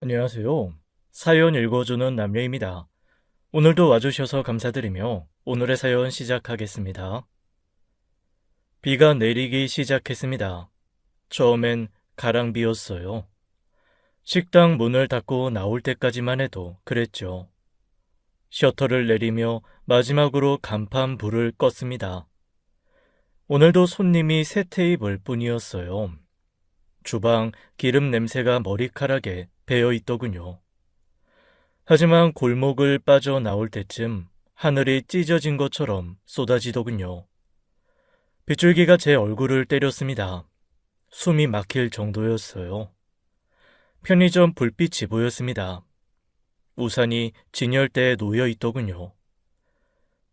안녕하세요. 사연 읽어주는 남녀입니다. 오늘도 와주셔서 감사드리며 오늘의 사연 시작하겠습니다. 비가 내리기 시작했습니다. 처음엔 가랑비였어요. 식당 문을 닫고 나올 때까지만 해도 그랬죠. 셔터를 내리며 마지막으로 간판 불을 껐습니다. 오늘도 손님이 세 테이블 뿐이었어요. 주방 기름 냄새가 머리카락에 배어 있더군요. 하지만 골목을 빠져나올 때쯤 하늘이 찢어진 것처럼 쏟아지더군요. 빗줄기가 제 얼굴을 때렸습니다. 숨이 막힐 정도였어요. 편의점 불빛이 보였습니다. 우산이 진열대에 놓여 있더군요.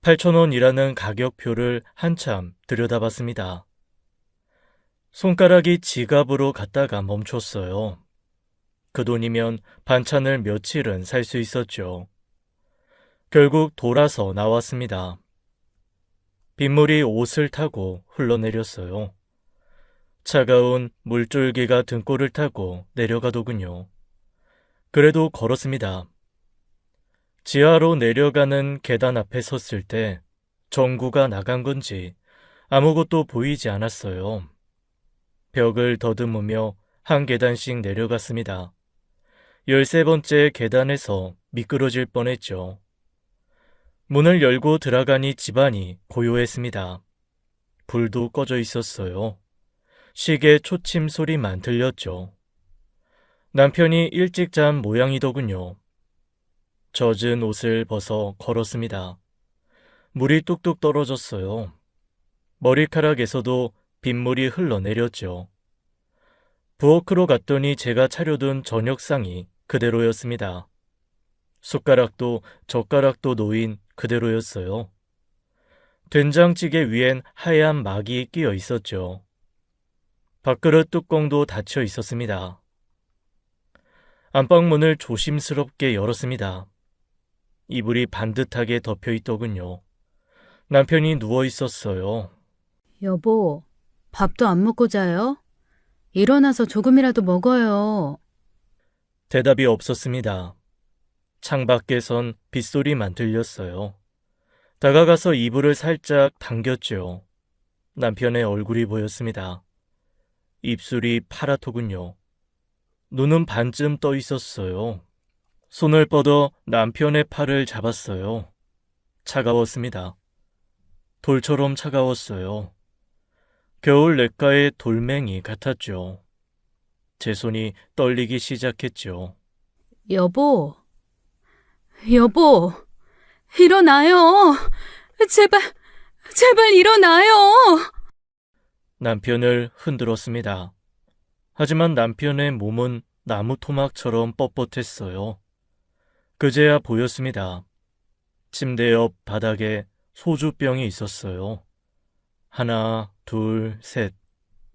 8,000원이라는 가격표를 한참 들여다봤습니다. 손가락이 지갑으로 갔다가 멈췄어요. 그 돈이면 반찬을 며칠은 살 수 있었죠. 결국 돌아서 나왔습니다. 빗물이 옷을 타고 흘러내렸어요. 차가운 물줄기가 등골을 타고 내려가더군요. 그래도 걸었습니다. 지하로 내려가는 계단 앞에 섰을 때 전구가 나간 건지 아무것도 보이지 않았어요. 벽을 더듬으며 한 계단씩 내려갔습니다. 13번째 계단에서 미끄러질 뻔했죠. 문을 열고 들어가니 집안이 고요했습니다. 불도 꺼져 있었어요. 시계 초침 소리만 들렸죠. 남편이 일찍 잔 모양이더군요. 젖은 옷을 벗어 걸었습니다. 물이 뚝뚝 떨어졌어요. 머리카락에서도 빗물이 흘러내렸죠. 부엌으로 갔더니 제가 차려둔 저녁상이 그대로였습니다. 숟가락도 젓가락도 놓인 그대로였어요. 된장찌개 위엔 하얀 막이 끼어 있었죠. 밥그릇 뚜껑도 닫혀 있었습니다. 안방문을 조심스럽게 열었습니다. 이불이 반듯하게 덮여 있더군요. 남편이 누워 있었어요. 여보, 밥도 안 먹고 자요? 일어나서 조금이라도 먹어요. 대답이 없었습니다. 창밖에선 빗소리만 들렸어요. 다가가서 이불을 살짝 당겼죠. 남편의 얼굴이 보였습니다. 입술이 파랗더군요. 눈은 반쯤 떠 있었어요. 손을 뻗어 남편의 팔을 잡았어요. 차가웠습니다. 돌처럼 차가웠어요. 겨울 냇가의 돌멩이 같았죠. 제 손이 떨리기 시작했죠. 여보, 여보, 일어나요. 제발, 제발 일어나요. 남편을 흔들었습니다. 하지만 남편의 몸은 나무 토막처럼 뻣뻣했어요. 그제야 보였습니다. 침대 옆 바닥에 소주병이 있었어요. 하나, 둘, 셋,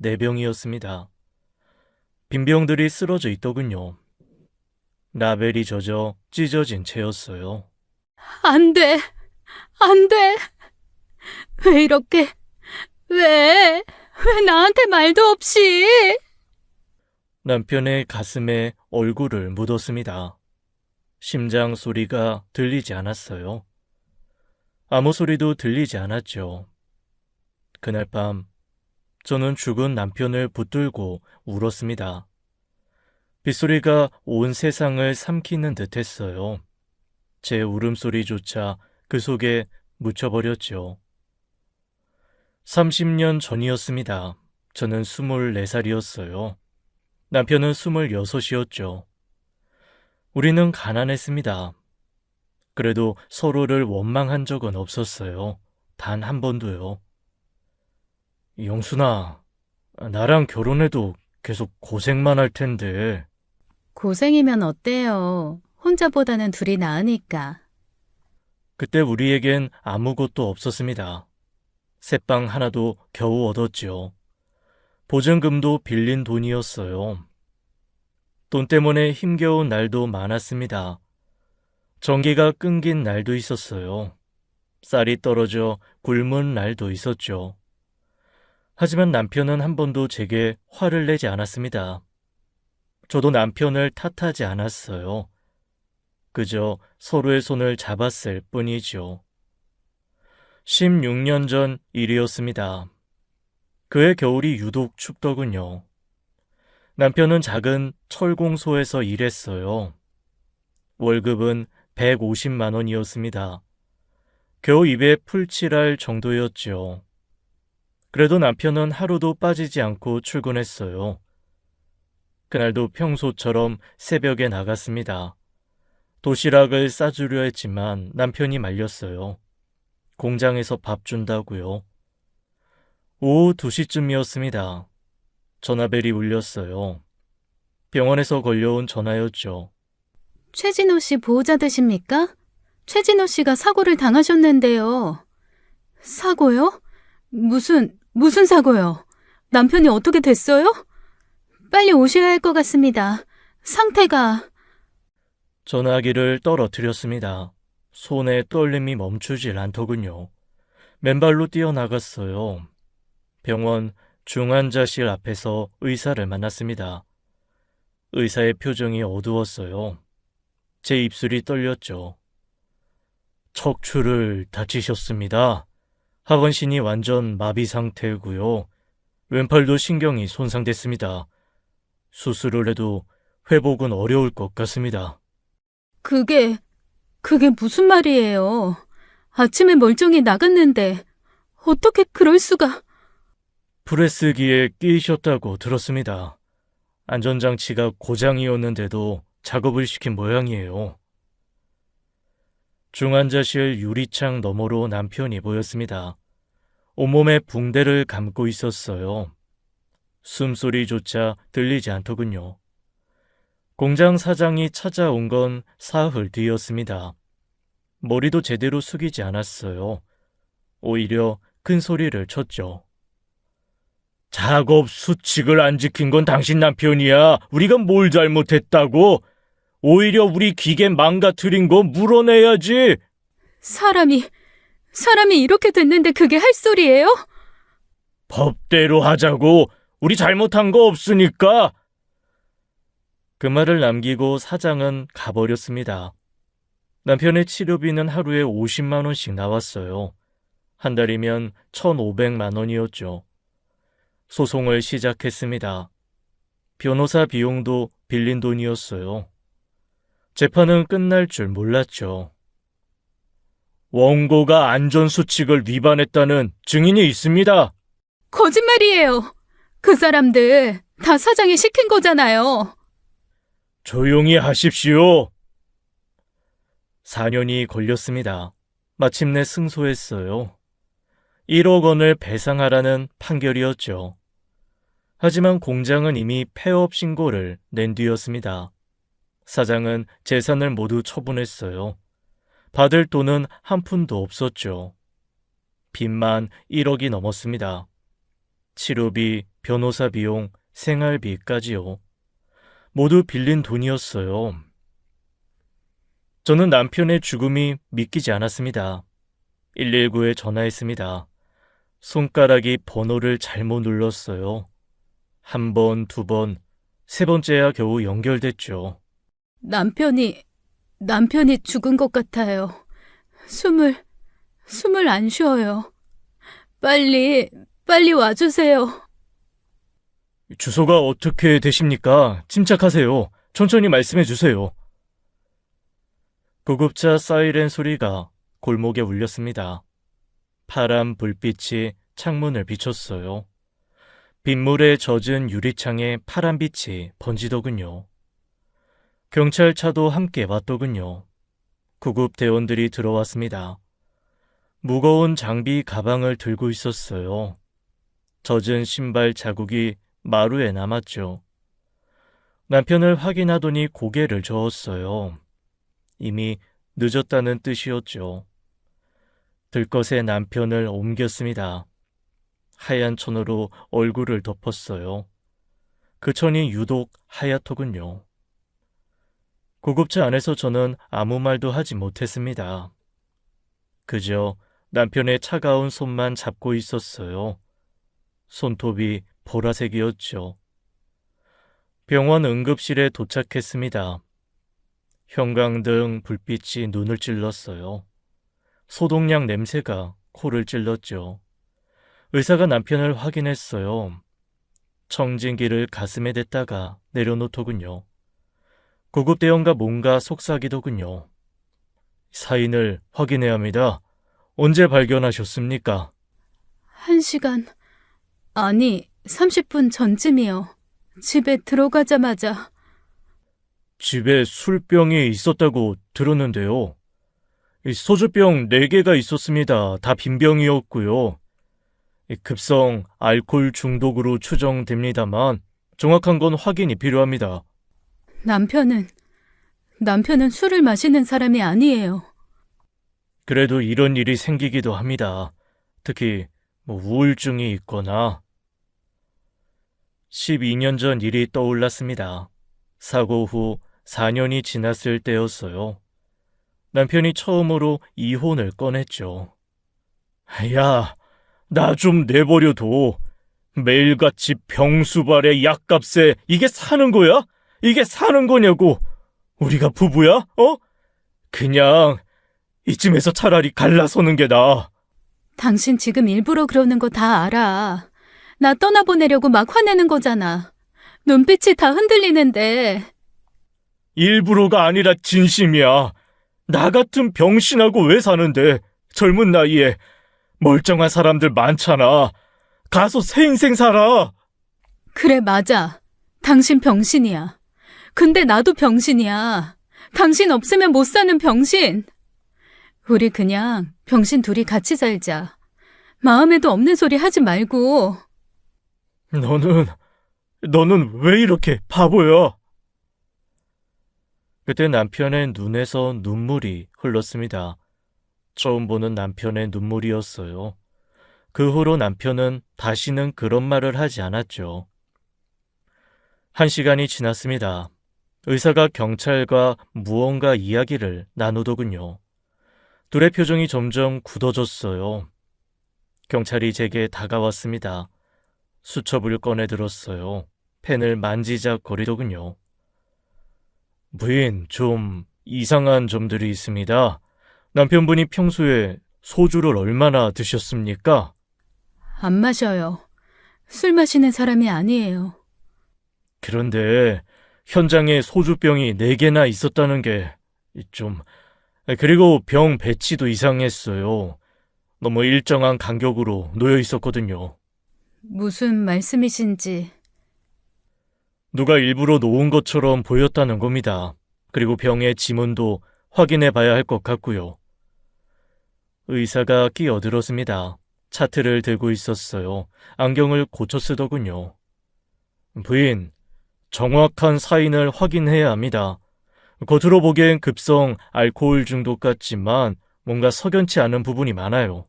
4병이었습니다. 빈병들이 쓰러져 있더군요. 라벨이 젖어 찢어진 채였어요. 안 돼, 안 돼. 왜 이렇게, 왜 나한테 말도 없이. 남편의 가슴에 얼굴을 묻었습니다. 심장 소리가 들리지 않았어요. 아무 소리도 들리지 않았죠. 그날 밤 저는 죽은 남편을 붙들고 울었습니다. 빗소리가 온 세상을 삼키는 듯했어요. 제 울음소리조차 그 속에 묻혀버렸죠. 30년 전이었습니다. 저는 24살이었어요. 남편은 26이었죠. 우리는 가난했습니다. 그래도 서로를 원망한 적은 없었어요. 단 한 번도요. 영순아, 나랑 결혼해도 계속 고생만 할 텐데. 고생이면 어때요? 혼자보다는 둘이 나으니까. 그때 우리에겐 아무것도 없었습니다. 새빵 하나도 겨우 얻었지요. 보증금도 빌린 돈이었어요. 돈 때문에 힘겨운 날도 많았습니다. 전기가 끊긴 날도 있었어요. 쌀이 떨어져 굶은 날도 있었죠. 하지만 남편은 한 번도 제게 화를 내지 않았습니다. 저도 남편을 탓하지 않았어요. 그저 서로의 손을 잡았을 뿐이죠. 16년 전 일이었습니다. 그해 겨울이 유독 춥더군요. 남편은 작은 철공소에서 일했어요. 월급은 150만 원이었습니다. 겨우 입에 풀칠할 정도였죠. 그래도 남편은 하루도 빠지지 않고 출근했어요. 그날도 평소처럼 새벽에 나갔습니다. 도시락을 싸주려 했지만 남편이 말렸어요. 공장에서 밥 준다고요. 오후 2시쯤이었습니다. 전화벨이 울렸어요. 병원에서 걸려온 전화였죠. 최진호 씨 보호자 되십니까? 최진호 씨가 사고를 당하셨는데요. 사고요? 무슨 사고요? 남편이 어떻게 됐어요? 빨리 오셔야 할 것 같습니다. 상태가... 전화기를 떨어뜨렸습니다. 손에 떨림이 멈추질 않더군요. 맨발로 뛰어나갔어요. 병원 중환자실 앞에서 의사를 만났습니다. 의사의 표정이 어두웠어요. 제 입술이 떨렸죠. 척추를 다치셨습니다. 하반신이 완전 마비 상태고요. 왼팔도 신경이 손상됐습니다. 수술을 해도 회복은 어려울 것 같습니다. 그게 무슨 말이에요? 아침에 멀쩡히 나갔는데 어떻게 그럴 수가... 프레스기에 끼이셨다고 들었습니다. 안전장치가 고장이었는데도 작업을 시킨 모양이에요. 중환자실 유리창 너머로 남편이 보였습니다. 온몸에 붕대를 감고 있었어요. 숨소리조차 들리지 않더군요. 공장 사장이 찾아온 건 사흘 뒤였습니다. 머리도 제대로 숙이지 않았어요. 오히려 큰 소리를 쳤죠. 작업 수칙을 안 지킨 건 당신 남편이야. 우리가 뭘 잘못했다고? 오히려 우리 기계 망가뜨린 거 물어내야지. 사람이 이렇게 됐는데 그게 할 소리예요? 법대로 하자고. 우리 잘못한 거 없으니까. 그 말을 남기고 사장은 가버렸습니다. 남편의 치료비는 하루에 50만 원씩 나왔어요. 한 달이면 1,500만 원이었죠. 소송을 시작했습니다. 변호사 비용도 빌린 돈이었어요. 재판은 끝날 줄 몰랐죠. 원고가 안전수칙을 위반했다는 증인이 있습니다. 거짓말이에요. 그 사람들 다 사장이 시킨 거잖아요. 조용히 하십시오. 4년이 걸렸습니다. 마침내 승소했어요. 1억 원을 배상하라는 판결이었죠. 하지만 공장은 이미 폐업 신고를 낸 뒤였습니다. 사장은 재산을 모두 처분했어요. 받을 돈은 한 푼도 없었죠. 빚만 1억이 넘었습니다. 치료비, 변호사 비용, 생활비까지요. 모두 빌린 돈이었어요. 저는 남편의 죽음이 믿기지 않았습니다. 119에 전화했습니다. 손가락이 번호를 잘못 눌렀어요. 한 번, 두 번, 세 번째야 겨우 연결됐죠. 남편이 죽은 것 같아요. 숨을 안 쉬어요. 빨리 와주세요. 주소가 어떻게 되십니까? 침착하세요. 천천히 말씀해 주세요. 구급차 사이렌 소리가 골목에 울렸습니다. 파란 불빛이 창문을 비췄어요. 빗물에 젖은 유리창에 파란빛이 번지더군요. 경찰차도 함께 왔더군요. 구급대원들이 들어왔습니다. 무거운 장비 가방을 들고 있었어요. 젖은 신발 자국이 마루에 남았죠. 남편을 확인하더니 고개를 저었어요. 이미 늦었다는 뜻이었죠. 들것에 남편을 옮겼습니다. 하얀 천으로 얼굴을 덮었어요. 그 천이 유독 하얗더군요. 구급차 안에서 저는 아무 말도 하지 못했습니다. 그저 남편의 차가운 손만 잡고 있었어요. 손톱이 보라색이었죠. 병원 응급실에 도착했습니다. 형광등 불빛이 눈을 찔렀어요. 소독약 냄새가 코를 찔렀죠. 의사가 남편을 확인했어요. 청진기를 가슴에 댔다가 내려놓더군요. 구급대원과 뭔가 속삭이더군요. 사인을 확인해야 합니다. 언제 발견하셨습니까? 1시간, 아니, 30분 전쯤이요. 집에 들어가자마자. 집에 술병이 있었다고 들었는데요. 이 소주병 4개가 있었습니다. 다 빈병이었고요. 급성 알코올 중독으로 추정됩니다만 정확한 건 확인이 필요합니다. 남편은 술을 마시는 사람이 아니에요. 그래도 이런 일이 생기기도 합니다. 특히 우울증이 있거나. 12년 전 일이 떠올랐습니다. 사고 후 4년이 지났을 때였어요. 남편이 처음으로 이혼을 꺼냈죠. 야, 나 좀 내버려둬. 매일같이 병수발에 약값에 이게 사는 거야? 이게 사는 거냐고. 우리가 부부야? 그냥 이쯤에서 차라리 갈라서는 게 나아. 당신 지금 일부러 그러는 거 다 알아. 나 떠나보내려고 막 화내는 거잖아. 눈빛이 다 흔들리는데. 일부러가 아니라 진심이야. 나 같은 병신하고 왜 사는데. 젊은 나이에 멀쩡한 사람들 많잖아. 가서 새 인생 살아. 그래, 맞아. 당신 병신이야. 근데 나도 병신이야. 당신 없으면 못 사는 병신. 우리 그냥 병신 둘이 같이 살자. 마음에도 없는 소리 하지 말고. 너는 왜 이렇게 바보야? 그때 남편의 눈에서 눈물이 흘렀습니다. 처음 보는 남편의 눈물이었어요. 그 후로 남편은 다시는 그런 말을 하지 않았죠. 1시간이 지났습니다. 의사가 경찰과 무언가 이야기를 나누더군요. 둘의 표정이 점점 굳어졌어요. 경찰이 제게 다가왔습니다. 수첩을 꺼내 들었어요. 펜을 만지작거리더군요. 부인, 좀 이상한 점들이 있습니다. 남편분이 평소에 소주를 얼마나 드셨습니까? 안 마셔요. 술 마시는 사람이 아니에요. 그런데 현장에 소주병이 4개나 있었다는 게 좀... 그리고 병 배치도 이상했어요. 너무 일정한 간격으로 놓여 있었거든요. 무슨 말씀이신지. 누가 일부러 놓은 것처럼 보였다는 겁니다. 그리고 병의 지문도 확인해 봐야 할 것 같고요. 의사가 끼어들었습니다. 차트를 들고 있었어요. 안경을 고쳐 쓰더군요. 부인, 정확한 사인을 확인해야 합니다. 겉으로 보기엔 급성 알코올 중독 같지만 뭔가 석연치 않은 부분이 많아요.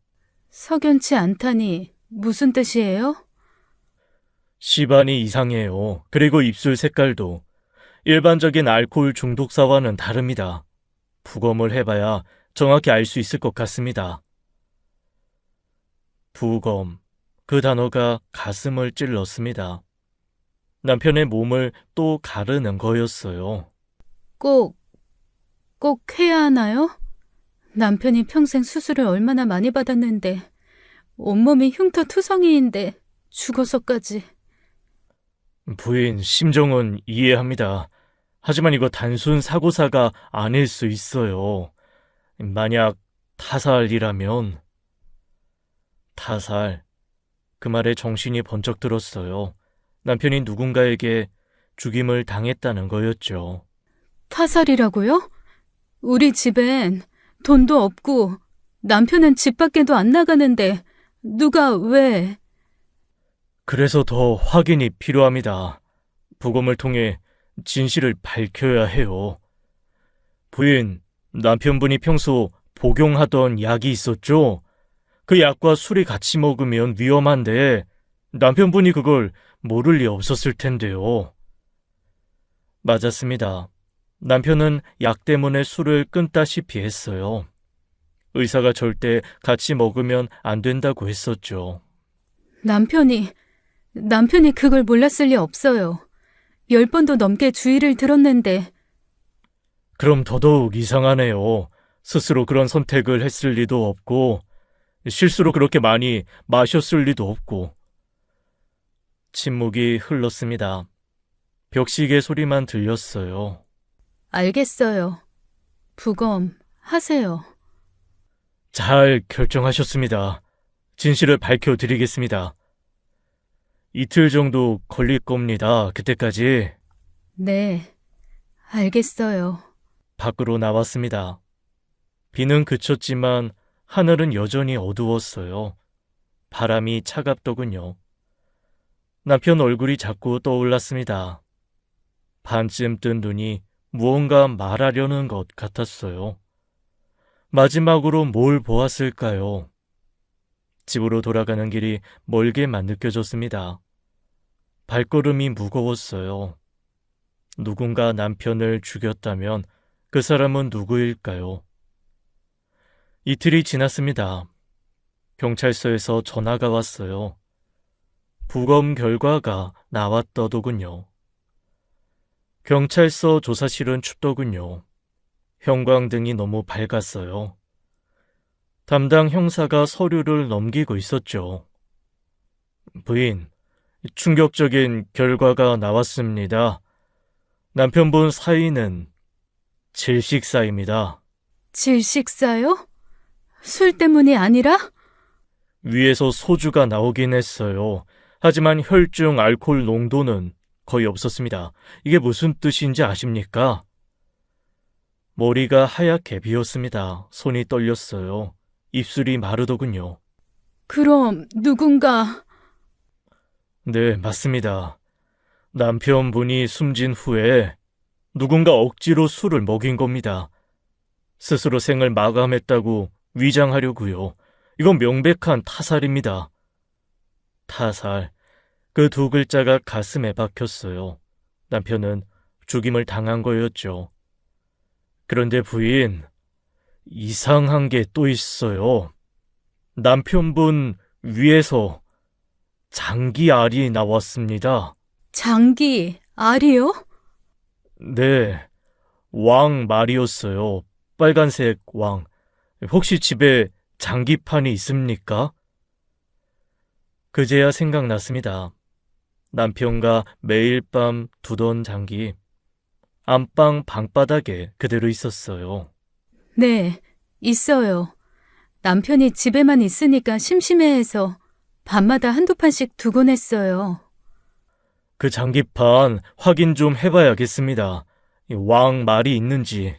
석연치 않다니 무슨 뜻이에요? 시반이 이상해요. 그리고 입술 색깔도 일반적인 알코올 중독사와는 다릅니다. 부검을 해봐야 정확히 알 수 있을 것 같습니다. 부검. 그 단어가 가슴을 찔렀습니다. 남편의 몸을 또 가르는 거였어요. 꼭 해야 하나요? 남편이 평생 수술을 얼마나 많이 받았는데 온몸이 흉터투성이인데 죽어서까지. 부인, 심정은 이해합니다. 하지만 이거 단순 사고사가 아닐 수 있어요. 만약 타살이라면... 타살. 그 말에 정신이 번쩍 들었어요. 남편이 누군가에게 죽임을 당했다는 거였죠. 타살이라고요? 우리 집엔 돈도 없고 남편은 집 밖에도 안 나가는데 누가 왜... 그래서 더 확인이 필요합니다. 부검을 통해 진실을 밝혀야 해요. 부인, 남편분이 평소 복용하던 약이 있었죠? 그 약과 술이 같이 먹으면 위험한데 남편분이 그걸 모를 리 없었을 텐데요. 맞았습니다. 남편은 약 때문에 술을 끊다시피 했어요. 의사가 절대 같이 먹으면 안 된다고 했었죠. 남편이 그걸 몰랐을 리 없어요. 10번도 넘게 주의를 들었는데 그럼 더더욱 이상하네요. 스스로 그런 선택을 했을 리도 없고, 실수로 그렇게 많이 마셨을 리도 없고. 침묵이 흘렀습니다. 벽시계 소리만 들렸어요. 알겠어요. 부검 하세요. 잘 결정하셨습니다. 진실을 밝혀드리겠습니다. 이틀 정도 걸릴 겁니다. 그때까지. 네, 알겠어요. 밖으로 나왔습니다. 비는 그쳤지만 하늘은 여전히 어두웠어요. 바람이 차갑더군요. 남편 얼굴이 자꾸 떠올랐습니다. 반쯤 뜬 눈이 무언가 말하려는 것 같았어요. 마지막으로 뭘 보았을까요? 집으로 돌아가는 길이 멀게만 느껴졌습니다. 발걸음이 무거웠어요. 누군가 남편을 죽였다면 그 사람은 누구일까요? 이틀이 지났습니다. 경찰서에서 전화가 왔어요. 부검 결과가 나왔더군요. 경찰서 조사실은 춥더군요. 형광등이 너무 밝았어요. 담당 형사가 서류를 넘기고 있었죠. 부인, 충격적인 결과가 나왔습니다. 남편분 사인은 질식사입니다. 질식사요? 술 때문이 아니라? 위에서 소주가 나오긴 했어요. 하지만 혈중 알코올 농도는 거의 없었습니다. 이게 무슨 뜻인지 아십니까? 머리가 하얗게 비었습니다. 손이 떨렸어요. 입술이 마르더군요. 그럼 누군가 네, 맞습니다. 남편분이 숨진 후에 누군가 억지로 술을 먹인 겁니다. 스스로 생을 마감했다고 위장하려고요. 이건 명백한 타살입니다. 타살. 그 두 글자가 가슴에 박혔어요. 남편은 죽임을 당한 거였죠. 그런데 부인, 이상한 게 또 있어요. 남편분 위에서 장기알이 나왔습니다. 장기 알이요? 네, 왕 말이었어요. 빨간색 왕. 혹시 집에 장기판이 있습니까? 그제야 생각났습니다. 남편과 매일 밤 두던 장기. 안방 방바닥에 그대로 있었어요. 네, 있어요. 남편이 집에만 있으니까 심심해해서 밤마다 한두 판씩 두곤 했어요. 그 장기판 확인 좀 해봐야겠습니다. 왕 말이 있는지.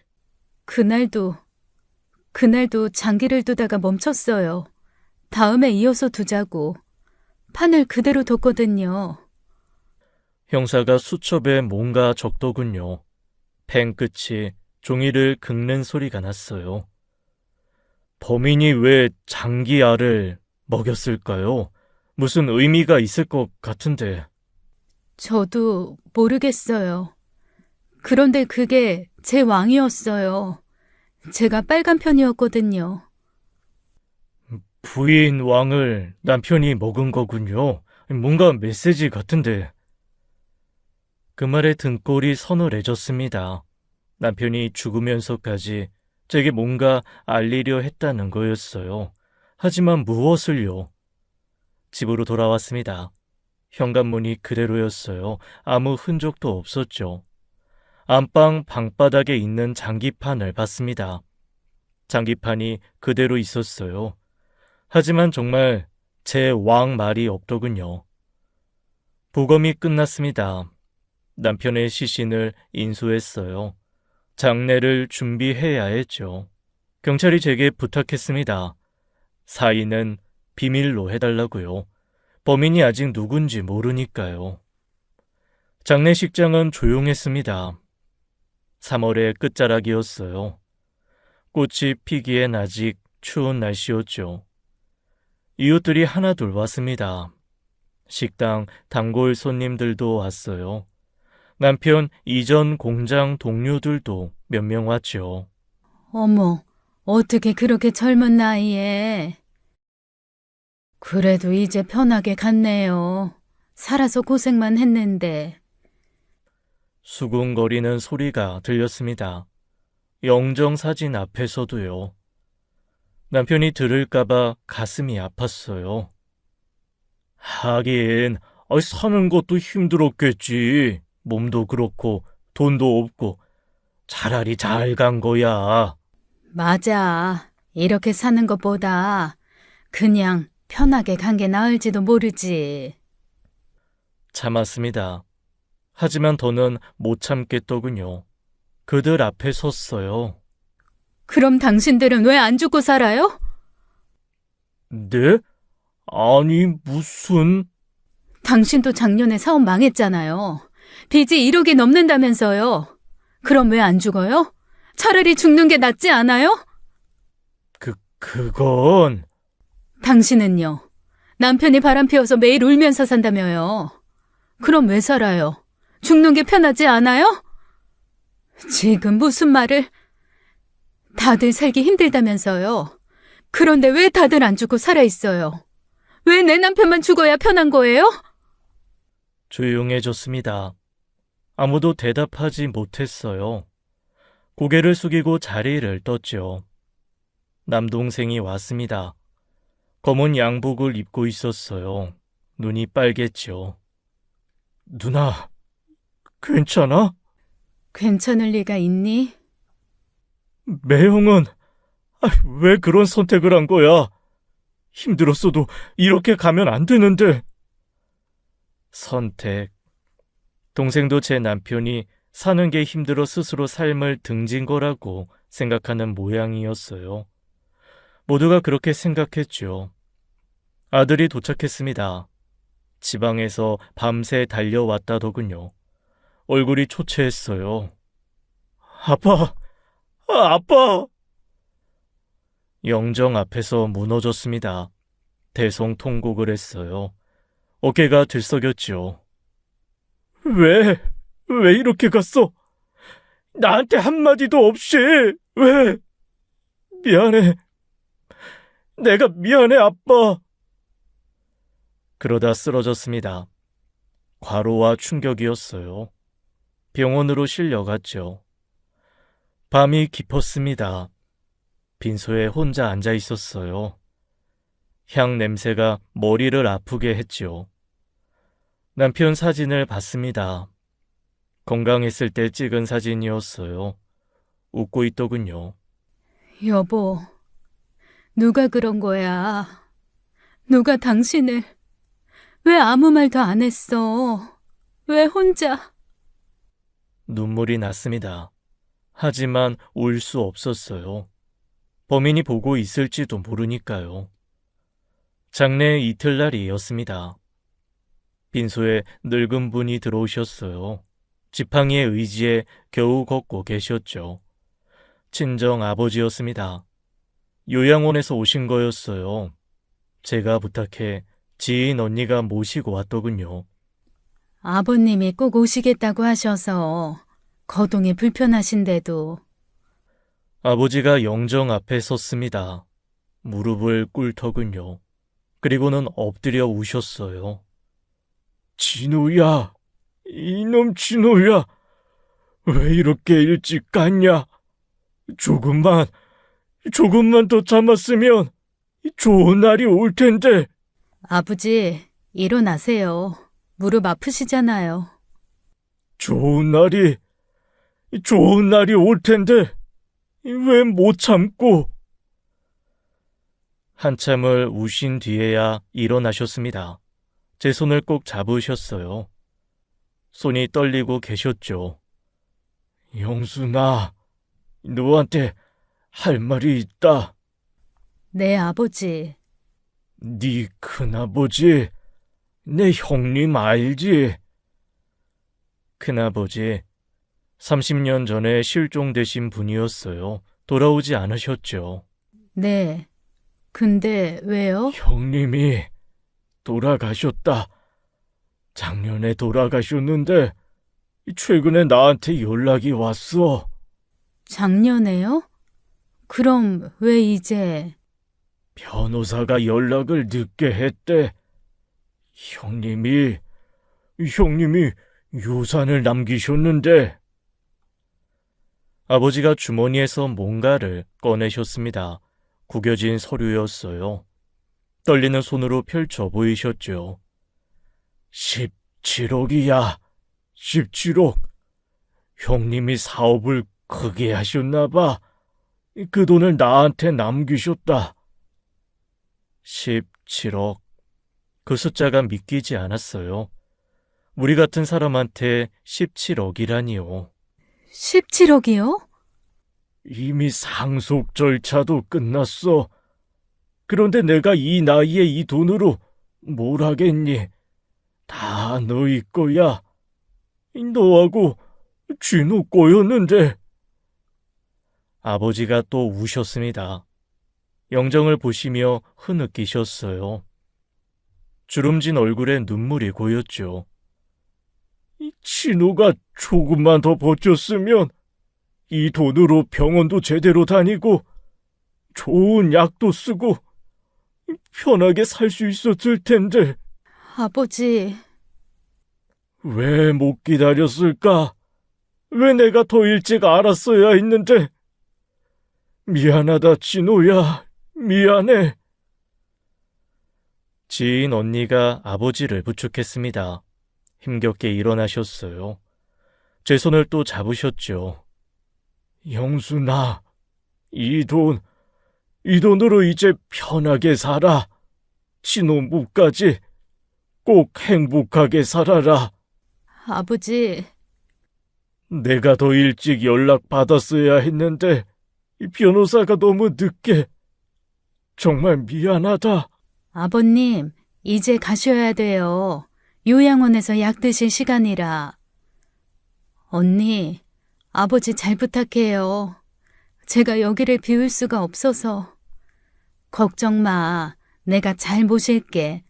그날도 장기를 두다가 멈췄어요. 다음에 이어서 두자고. 판을 그대로 뒀거든요. 형사가 수첩에 뭔가 적더군요. 펜 끝이 종이를 긁는 소리가 났어요. 범인이 왜 장기알을 먹였을까요? 무슨 의미가 있을 것 같은데. 저도 모르겠어요. 그런데 그게 제 왕이었어요. 제가 빨간 편이었거든요. 부인 왕을 남편이 먹은 거군요. 뭔가 메시지 같은데. 그 말에 등골이 서늘해졌습니다. 남편이 죽으면서까지 제게 뭔가 알리려 했다는 거였어요. 하지만 무엇을요? 집으로 돌아왔습니다. 현관문이 그대로였어요. 아무 흔적도 없었죠. 안방 방바닥에 있는 장기판을 봤습니다. 장기판이 그대로 있었어요. 하지만 정말 제 왕 말이 없더군요. 부검이 끝났습니다. 남편의 시신을 인수했어요. 장례를 준비해야 했죠. 경찰이 제게 부탁했습니다. 사인은 비밀로 해달라고요. 범인이 아직 누군지 모르니까요. 장례식장은 조용했습니다. 3월의 끝자락이었어요. 꽃이 피기엔 아직 추운 날씨였죠. 이웃들이 하나둘 왔습니다. 식당 단골 손님들도 왔어요. 남편 이전 공장 동료들도 몇 명 왔죠. 어머, 어떻게 그렇게 젊은 나이에. 그래도 이제 편하게 갔네요. 살아서 고생만 했는데. 수군거리는 소리가 들렸습니다. 영정 사진 앞에서도요. 남편이 들을까봐 가슴이 아팠어요. 하긴, 사는 것도 힘들었겠지. 몸도 그렇고 돈도 없고 차라리 잘 간 거야. 맞아. 이렇게 사는 것보다 그냥 편하게 간 게 나을지도 모르지. 참았습니다. 하지만 더는 못 참겠더군요. 그들 앞에 섰어요. 그럼 당신들은 왜 안 죽고 살아요? 네? 아니, 무슨... 당신도 작년에 사업 망했잖아요. 빚이 1억이 넘는다면서요. 그럼 왜 안 죽어요? 차라리 죽는 게 낫지 않아요? 그건... 당신은요. 남편이 바람 피워서 매일 울면서 산다며요. 그럼 왜 살아요? 죽는 게 편하지 않아요? 지금 무슨 말을... 다들 살기 힘들다면서요. 그런데 왜 다들 안 죽고 살아있어요? 왜 내 남편만 죽어야 편한 거예요? 조용해졌습니다. 아무도 대답하지 못했어요. 고개를 숙이고 자리를 떴죠. 남동생이 왔습니다. 검은 양복을 입고 있었어요. 눈이 빨갰죠. 누나, 괜찮아? 괜찮을 리가 있니? 매형은 왜 그런 선택을 한 거야? 힘들었어도 이렇게 가면 안 되는데. 선택. 동생도 제 남편이 사는 게 힘들어 스스로 삶을 등진 거라고 생각하는 모양이었어요. 모두가 그렇게 생각했죠. 아들이 도착했습니다. 지방에서 밤새 달려왔다더군요. 얼굴이 초췌했어요. 아빠! 아빠! 영정 앞에서 무너졌습니다. 대성통곡을 했어요. 어깨가 들썩였죠. 왜 이렇게 갔어? 나한테 한마디도 없이, 왜? 미안해. 내가 미안해, 아빠. 그러다 쓰러졌습니다. 과로와 충격이었어요. 병원으로 실려갔죠. 밤이 깊었습니다. 빈소에 혼자 앉아 있었어요. 향 냄새가 머리를 아프게 했죠. 남편 사진을 봤습니다. 건강했을 때 찍은 사진이었어요. 웃고 있더군요. 여보, 누가 그런 거야? 누가 당신을 왜 아무 말도 안 했어? 왜 혼자? 눈물이 났습니다. 하지만 울 수 없었어요. 범인이 보고 있을지도 모르니까요. 장례 이틀날이었습니다. 빈소에 늙은 분이 들어오셨어요. 지팡이의 의지에 겨우 걷고 계셨죠. 친정 아버지였습니다. 요양원에서 오신 거였어요. 제가 부탁해 지인 언니가 모시고 왔더군요. 아버님이 꼭 오시겠다고 하셔서 거동이 불편하신데도. 아버지가 영정 앞에 섰습니다. 무릎을 꿇더군요. 그리고는 엎드려 우셨어요. 진우야, 이놈 진우야, 왜 이렇게 일찍 갔냐? 조금만 더 참았으면 좋은 날이 올 텐데. 아버지, 일어나세요. 무릎 아프시잖아요. 좋은 날이 올 텐데 왜 못 참고. 한참을 우신 뒤에야 일어나셨습니다. 제 손을 꼭 잡으셨어요. 손이 떨리고 계셨죠. 영순아, 너한테 할 말이 있다. 네, 아버지. 네 큰아버지, 내 형님 알지? 큰아버지, 30년 전에 실종되신 분이었어요. 돌아오지 않으셨죠. 네. 근데 왜요? 형님이 돌아가셨다. 작년에 돌아가셨는데 최근에 나한테 연락이 왔어. 작년에요? 그럼 왜 이제... 변호사가 연락을 늦게 했대. 형님이 유산을 남기셨는데. 아버지가 주머니에서 뭔가를 꺼내셨습니다. 구겨진 서류였어요. 떨리는 손으로 펼쳐 보이셨죠. 17억이야. 17억. 형님이 사업을 크게 하셨나 봐. 그 돈을 나한테 남기셨다. 17억. 그 숫자가 믿기지 않았어요. 우리 같은 사람한테 17억이라니요. 17억이요? 이미 상속 절차도 끝났어. 그런데 내가 이 나이에 이 돈으로 뭘 하겠니? 다 너희 거야. 너하고 진우 거였는데. 아버지가 또 우셨습니다. 영정을 보시며 흐느끼셨어요. 주름진 얼굴에 눈물이 고였죠. 진우가 조금만 더 버텼으면 이 돈으로 병원도 제대로 다니고 좋은 약도 쓰고 편하게 살 수 있었을 텐데. 아버지, 왜 못 기다렸을까? 왜 내가 더 일찍 알았어야 했는데. 미안하다, 진호야. 미안해. 지인 언니가 아버지를 부축했습니다. 힘겹게 일어나셨어요. 제 손을 또 잡으셨죠. 영순아, 이 돈으로 이제 편하게 살아. 진호 묵까지 꼭 행복하게 살아라. 아버지, 내가 더 일찍 연락받았어야 했는데 이 변호사가 너무 늦게. 정말 미안하다. 아버님, 이제 가셔야 돼요. 요양원에서 약 드실 시간이라. 언니, 아버지 잘 부탁해요. 제가 여기를 비울 수가 없어서. 걱정 마. 내가 잘 모실게.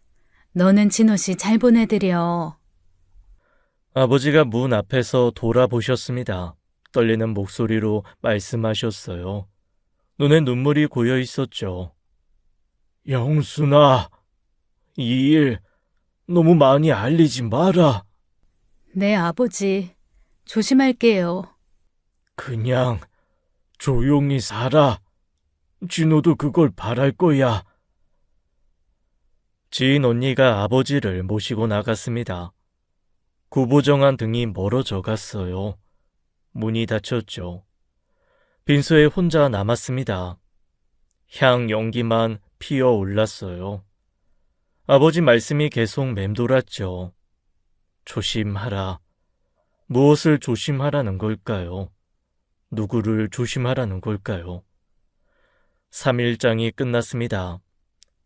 너는 진호 씨 잘 보내드려. 아버지가 문 앞에서 돌아보셨습니다. 떨리는 목소리로 말씀하셨어요. 눈에 눈물이 고여 있었죠. 영순아, 이 일 너무 많이 알리지 마라. 네, 아버지. 조심할게요. 그냥 조용히 살아. 진호도 그걸 바랄 거야. 지인 언니가 아버지를 모시고 나갔습니다. 구부정한 등이 멀어져 갔어요. 문이 닫혔죠. 빈소에 혼자 남았습니다. 향 연기만 피어 올랐어요. 아버지 말씀이 계속 맴돌았죠. 조심하라. 무엇을 조심하라는 걸까요? 누구를 조심하라는 걸까요? 3일장이 끝났습니다.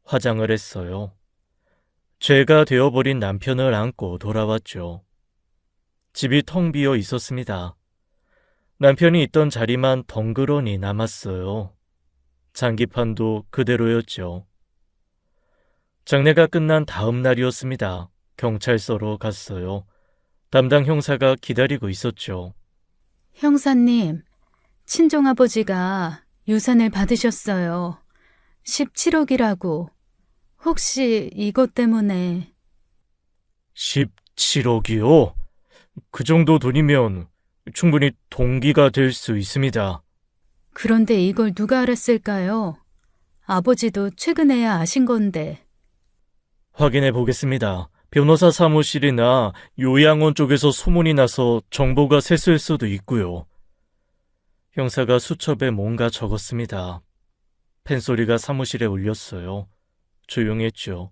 화장을 했어요. 죄가 되어버린 남편을 안고 돌아왔죠. 집이 텅 비어 있었습니다. 남편이 있던 자리만 덩그러니 남았어요. 장기판도 그대로였죠. 장례가 끝난 다음 날이었습니다. 경찰서로 갔어요. 담당 형사가 기다리고 있었죠. 형사님, 친정아버지가 유산을 받으셨어요. 17억이라고. 혹시 이것 때문에... 17억이요? 그 정도 돈이면 충분히 동기가 될 수 있습니다. 그런데 이걸 누가 알았을까요? 아버지도 최근에야 아신 건데. 확인해 보겠습니다. 변호사 사무실이나 요양원 쪽에서 소문이 나서 정보가 샜을 수도 있고요. 형사가 수첩에 뭔가 적었습니다. 펜소리가 사무실에 울렸어요. 조용했죠.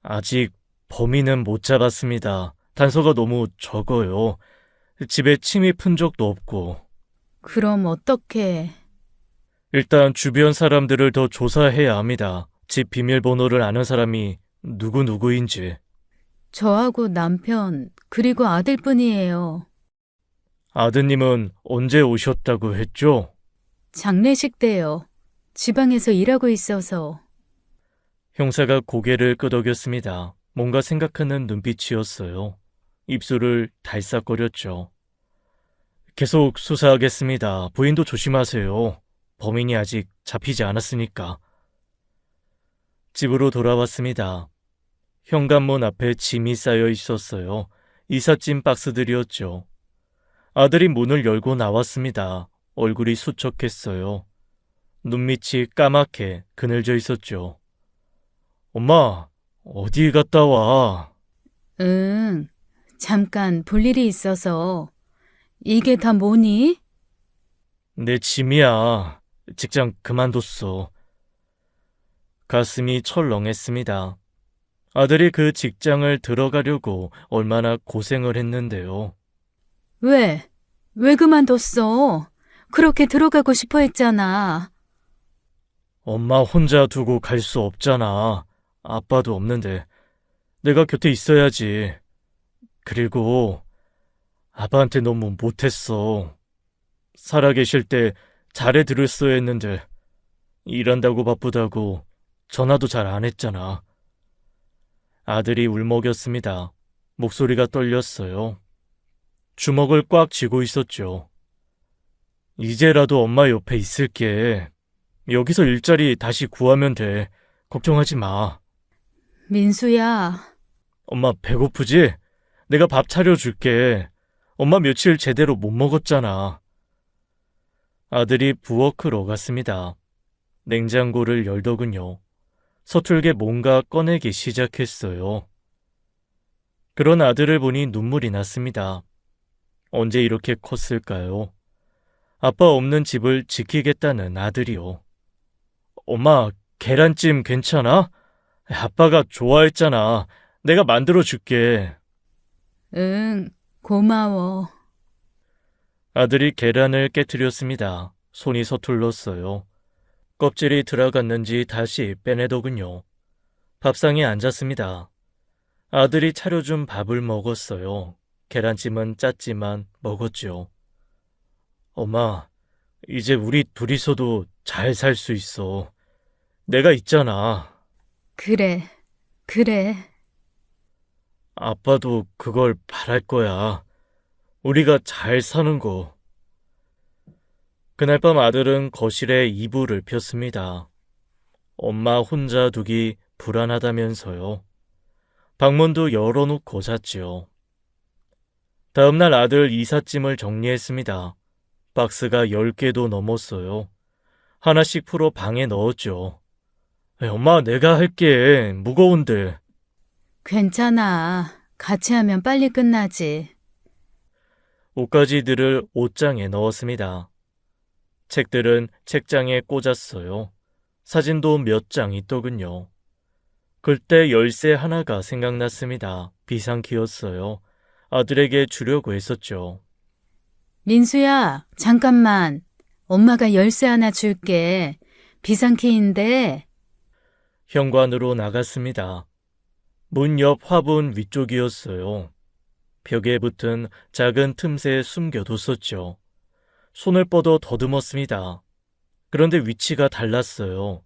아직 범인은 못 잡았습니다. 단서가 너무 적어요. 집에 침입 흔적도 없고. 그럼 어떻게... 일단 주변 사람들을 더 조사해야 합니다. 집 비밀번호를 아는 사람이 누구인지. 저하고 남편, 그리고 아들뿐이에요. 아드님은 언제 오셨다고 했죠? 장례식 때요. 지방에서 일하고 있어서. 형사가 고개를 끄덕였습니다. 뭔가 생각하는 눈빛이었어요. 입술을 달싹거렸죠. 계속 수사하겠습니다. 부인도 조심하세요. 범인이 아직 잡히지 않았으니까. 집으로 돌아왔습니다. 현관문 앞에 짐이 쌓여 있었어요. 이삿짐 박스들이었죠. 아들이 문을 열고 나왔습니다. 얼굴이 수척했어요. 눈밑이 까맣게 그늘져 있었죠. 엄마, 어디 갔다 와? 응, 잠깐 볼 일이 있어서. 이게 다 뭐니? 내 짐이야. 직장 그만뒀어. 가슴이 철렁했습니다. 아들이 그 직장을 들어가려고 얼마나 고생을 했는데요. 왜? 왜 그만뒀어? 그렇게 들어가고 싶어 했잖아. 엄마 혼자 두고 갈 수 없잖아. 아빠도 없는데 내가 곁에 있어야지. 그리고 아빠한테 너무 못했어. 살아계실 때 잘해 들었어야 했는데 일한다고 바쁘다고 전화도 잘 안 했잖아. 아들이 울먹였습니다. 목소리가 떨렸어요. 주먹을 꽉 쥐고 있었죠. 이제라도 엄마 옆에 있을게. 여기서 일자리 다시 구하면 돼. 걱정하지 마. 민수야, 엄마 배고프지? 내가 밥 차려줄게. 엄마 며칠 제대로 못 먹었잖아. 아들이 부엌으로 갔습니다. 냉장고를 열더군요. 서툴게 뭔가 꺼내기 시작했어요. 그런 아들을 보니 눈물이 났습니다. 언제 이렇게 컸을까요? 아빠 없는 집을 지키겠다는 아들이요. 엄마, 계란찜 괜찮아? 아빠가 좋아했잖아. 내가 만들어줄게. 응, 고마워. 아들이 계란을 깨트렸습니다. 손이 서툴렀어요. 껍질이 들어갔는지 다시 빼내더군요. 밥상에 앉았습니다. 아들이 차려준 밥을 먹었어요. 계란찜은 짰지만 먹었죠. 엄마, 이제 우리 둘이서도 잘 살 수 있어. 내가 있잖아. 그래, 그래. 아빠도 그걸 바랄 거야. 우리가 잘 사는 거. 그날 밤 아들은 거실에 이불을 폈습니다. 엄마 혼자 두기 불안하다면서요. 방문도 열어놓고 잤지요. 다음날 아들 이삿짐을 정리했습니다. 박스가 10개도 넘었어요. 하나씩 풀어 방에 넣었죠. 엄마, 내가 할게. 무거운데. 괜찮아. 같이 하면 빨리 끝나지. 옷가지들을 옷장에 넣었습니다. 책들은 책장에 꽂았어요. 사진도 몇 장 있더군요. 그때 열쇠 하나가 생각났습니다. 비상키였어요. 아들에게 주려고 했었죠. 민수야, 잠깐만. 엄마가 열쇠 하나 줄게. 비상키인데. 현관으로 나갔습니다. 문 옆 화분 위쪽이었어요. 벽에 붙은 작은 틈새에 숨겨뒀었죠. 손을 뻗어 더듬었습니다. 그런데 위치가 달랐어요.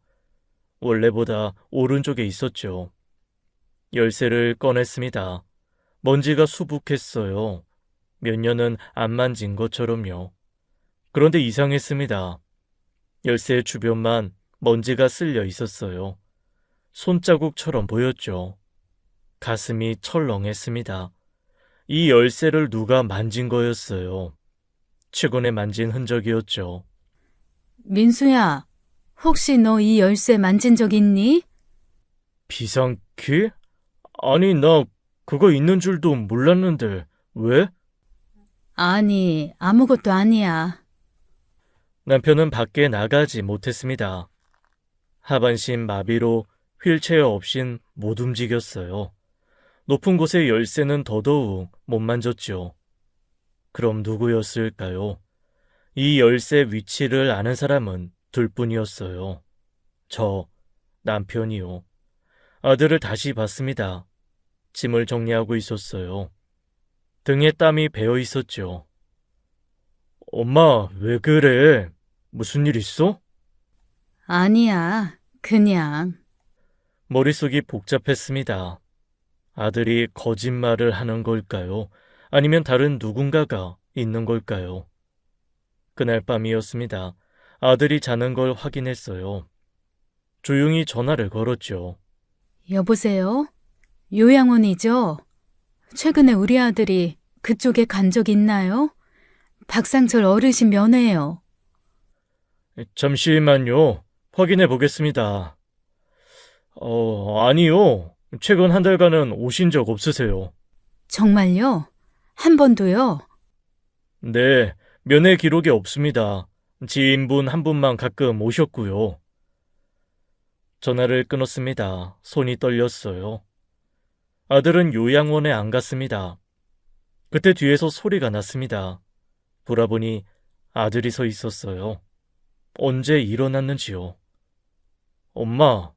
원래보다 오른쪽에 있었죠. 열쇠를 꺼냈습니다. 먼지가 수북했어요. 몇 년은 안 만진 것처럼요. 그런데 이상했습니다. 열쇠 주변만 먼지가 쓸려 있었어요. 손자국처럼 보였죠. 가슴이 철렁했습니다. 이 열쇠를 누가 만진 거였어요. 최근에 만진 흔적이었죠. 민수야, 혹시 너 이 열쇠 만진 적 있니? 비상키? 아니, 나 그거 있는 줄도 몰랐는데, 왜? 아니, 아무것도 아니야. 남편은 밖에 나가지 못했습니다. 하반신 마비로 휠체어 없인 못 움직였어요. 높은 곳의 열쇠는 더더욱 못 만졌죠. 그럼 누구였을까요? 이 열쇠 위치를 아는 사람은 둘뿐이었어요. 저, 남편이요. 아들을 다시 봤습니다. 짐을 정리하고 있었어요. 등에 땀이 배어 있었죠. 엄마, 왜 그래? 무슨 일 있어? 아니야, 그냥. 머릿속이 복잡했습니다. 아들이 거짓말을 하는 걸까요? 아니면 다른 누군가가 있는 걸까요? 그날 밤이었습니다. 아들이 자는 걸 확인했어요. 조용히 전화를 걸었죠. 여보세요? 요양원이죠? 최근에 우리 아들이 그쪽에 간 적 있나요? 박상철 어르신 면회요. 잠시만요. 확인해 보겠습니다. 아니요. 최근 한 달간은 오신 적 없으세요. 정말요? 한 번도요? 네, 면회 기록에 없습니다. 지인분 한 분만 가끔 오셨고요. 전화를 끊었습니다. 손이 떨렸어요. 아들은 요양원에 안 갔습니다. 그때 뒤에서 소리가 났습니다. 돌아보니 아들이 서 있었어요. 언제 일어났는지요. 엄마,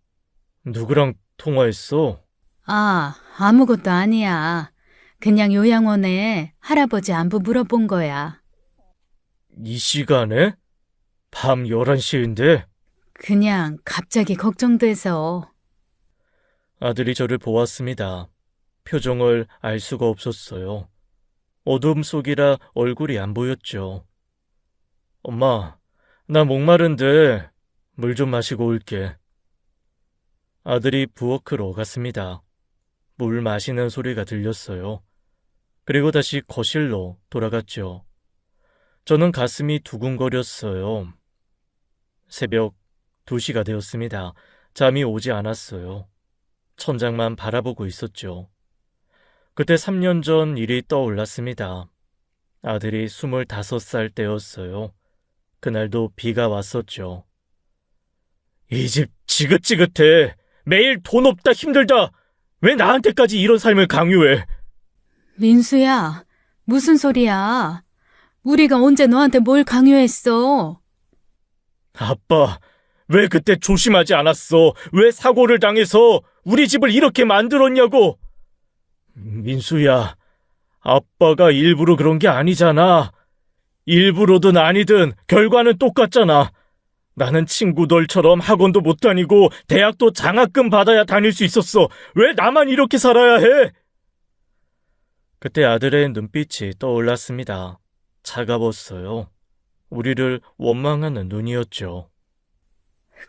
누구랑 통화했어? 아, 아무것도 아니야. 그냥 요양원에 할아버지 안부 물어본 거야. 이 시간에? 밤 11시인데? 그냥 갑자기 걱정돼서. 아들이 저를 보았습니다. 표정을 알 수가 없었어요. 어둠 속이라 얼굴이 안 보였죠. 엄마, 나 목마른데 물 좀 마시고 올게. 아들이 부엌으로 갔습니다. 물 마시는 소리가 들렸어요. 그리고 다시 거실로 돌아갔죠. 저는 가슴이 두근거렸어요. 새벽 2시가 되었습니다. 잠이 오지 않았어요. 천장만 바라보고 있었죠. 그때 3년 전 일이 떠올랐습니다. 아들이 25살 때였어요. 그날도 비가 왔었죠. 이 집 지긋지긋해. 매일 돈 없다 힘들다. 왜 나한테까지 이런 삶을 강요해? 민수야, 무슨 소리야? 우리가 언제 너한테 뭘 강요했어? 아빠, 왜 그때 조심하지 않았어? 왜 사고를 당해서 우리 집을 이렇게 만들었냐고? 민수야, 아빠가 일부러 그런 게 아니잖아. 일부러든 아니든 결과는 똑같잖아. 나는 친구들처럼 학원도 못 다니고 대학도 장학금 받아야 다닐 수 있었어. 왜 나만 이렇게 살아야 해? 그때 아들의 눈빛이 떠올랐습니다. 차가웠어요. 우리를 원망하는 눈이었죠.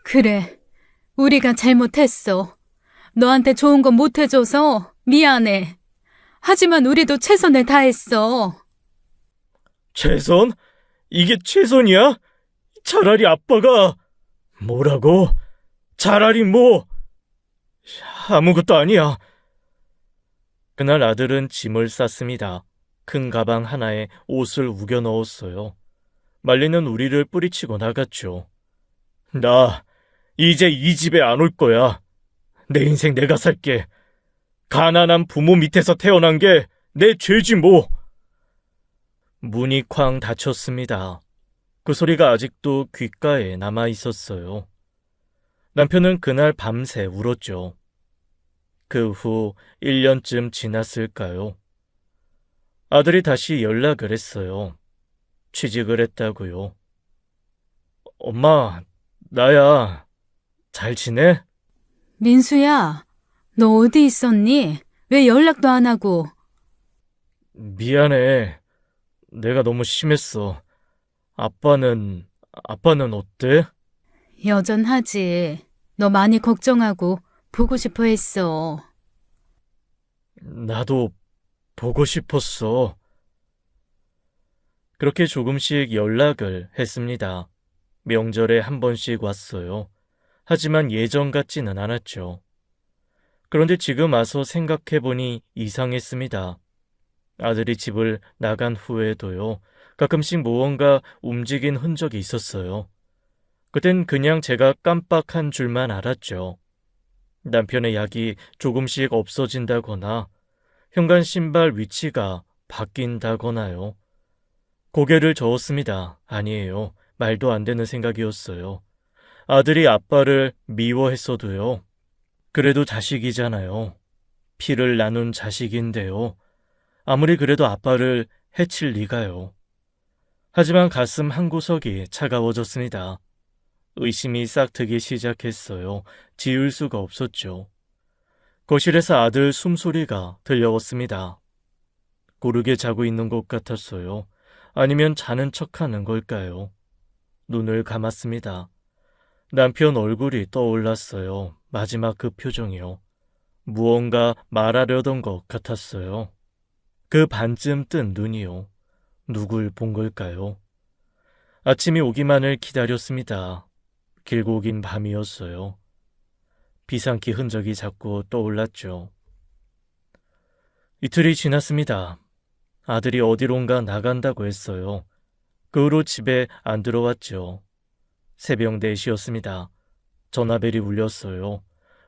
그래, 우리가 잘못했어. 너한테 좋은 건 못 해줘서 미안해. 하지만 우리도 최선을 다했어. 최선? 이게 최선이야? 차라리 아빠가... 뭐라고? 차라리 뭐... 아무것도 아니야. 그날 아들은 짐을 쌌습니다. 큰 가방 하나에 옷을 우겨 넣었어요. 말리는 우리를 뿌리치고 나갔죠. 나 이제 이 집에 안 올 거야. 내 인생 내가 살게. 가난한 부모 밑에서 태어난 게 내 죄지 뭐. 문이 쾅 닫혔습니다. 그 소리가 아직도 귓가에 남아 있었어요. 남편은 그날 밤새 울었죠. 그 후 1년쯤 지났을까요? 아들이 다시 연락을 했어요. 취직을 했다고요. 엄마, 나야. 잘 지내? 민수야, 너 어디 있었니? 왜 연락도 안 하고? 미안해. 내가 너무 심했어. 아빠는 어때? 여전하지. 너 많이 걱정하고 보고 싶어 했어. 나도 보고 싶었어. 그렇게 조금씩 연락을 했습니다. 명절에 한 번씩 왔어요. 하지만 예전 같지는 않았죠. 그런데 지금 와서 생각해보니 이상했습니다. 아들이 집을 나간 후에도요, 가끔씩 무언가 움직인 흔적이 있었어요. 그땐 그냥 제가 깜빡한 줄만 알았죠. 남편의 약이 조금씩 없어진다거나 현관 신발 위치가 바뀐다거나요. 고개를 저었습니다. 아니에요. 말도 안 되는 생각이었어요. 아들이 아빠를 미워했어도요. 그래도 자식이잖아요. 피를 나눈 자식인데요. 아무리 그래도 아빠를 해칠 리가요. 하지만 가슴 한구석이 차가워졌습니다. 의심이 싹트기 시작했어요. 지울 수가 없었죠. 거실에서 아들 숨소리가 들려왔습니다. 고르게 자고 있는 것 같았어요. 아니면 자는 척하는 걸까요? 눈을 감았습니다. 남편 얼굴이 떠올랐어요. 마지막 그 표정이요. 무언가 말하려던 것 같았어요. 그 반쯤 뜬 눈이요. 누굴 본 걸까요? 아침이 오기만을 기다렸습니다. 길고 긴 밤이었어요. 비상키 흔적이 자꾸 떠올랐죠. 이틀이 지났습니다. 아들이 어디론가 나간다고 했어요. 그 후로 집에 안 들어왔죠. 새벽 4시였습니다. 전화벨이 울렸어요.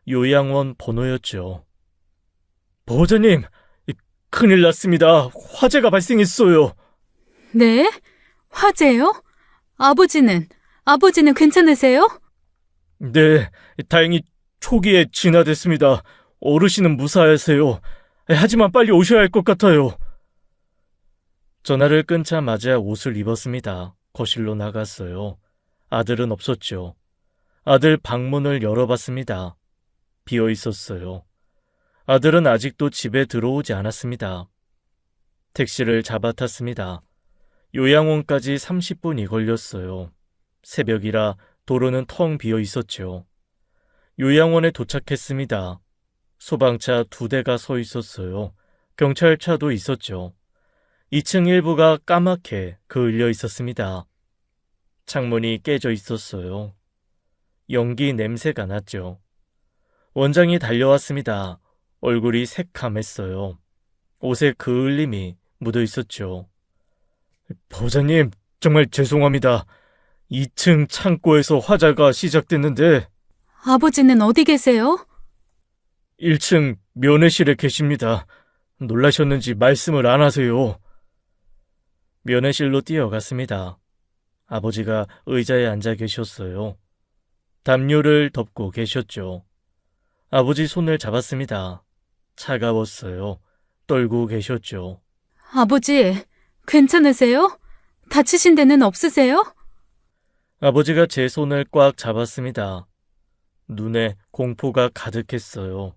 요양원 번호였죠. 보호자님, 큰일 났습니다. 화재가 발생했어요. 네? 화재요? 아버지는 괜찮으세요? 네, 다행히 초기에 진화됐습니다. 어르신은 무사하세요. 하지만 빨리 오셔야 할 것 같아요. 전화를 끊자마자 옷을 입었습니다. 거실로 나갔어요. 아들은 없었죠. 아들 방문을 열어봤습니다. 비어 있었어요. 아들은 아직도 집에 들어오지 않았습니다. 택시를 잡아 탔습니다. 요양원까지 30분이 걸렸어요. 새벽이라 도로는 텅 비어 있었죠. 요양원에 도착했습니다. 소방차 2대가 서 있었어요. 경찰차도 있었죠. 2층 일부가 까맣게 그을려 있었습니다. 창문이 깨져 있었어요. 연기 냄새가 났죠. 원장이 달려왔습니다. 얼굴이 새카맸어요. 옷에 그을림이 묻어 있었죠. 보호자님, 정말 죄송합니다. 2층 창고에서 화재가 시작됐는데 아버지는 어디 계세요? 1층 면회실에 계십니다. 놀라셨는지 말씀을 안 하세요. 면회실로 뛰어갔습니다. 아버지가 의자에 앉아 계셨어요. 담요를 덮고 계셨죠. 아버지 손을 잡았습니다. 차가웠어요. 떨고 계셨죠. 아버지, 괜찮으세요? 다치신 데는 없으세요? 아버지가 제 손을 꽉 잡았습니다. 눈에 공포가 가득했어요.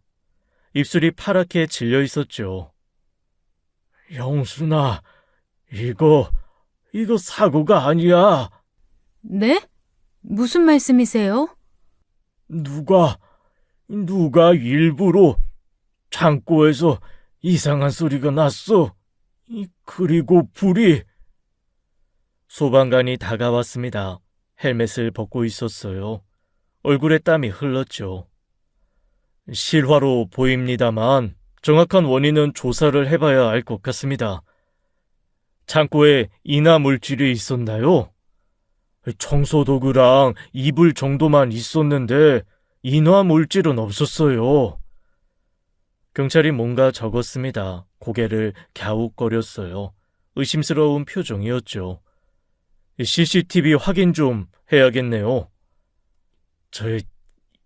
입술이 파랗게 질려 있었죠. 영순아, 이거 사고가 아니야. 네? 무슨 말씀이세요? 누가 일부러 창고에서 이상한 소리가 났어. 그리고 불이. 소방관이 다가왔습니다. 헬멧을 벗고 있었어요. 얼굴에 땀이 흘렀죠. 실화로 보입니다만 정확한 원인은 조사를 해봐야 알 것 같습니다. 창고에 인화 물질이 있었나요? 청소도구랑 이불 정도만 있었는데 인화 물질은 없었어요. 경찰이 뭔가 적었습니다. 고개를 갸웃거렸어요. 의심스러운 표정이었죠. CCTV 확인 좀 해야겠네요. 저희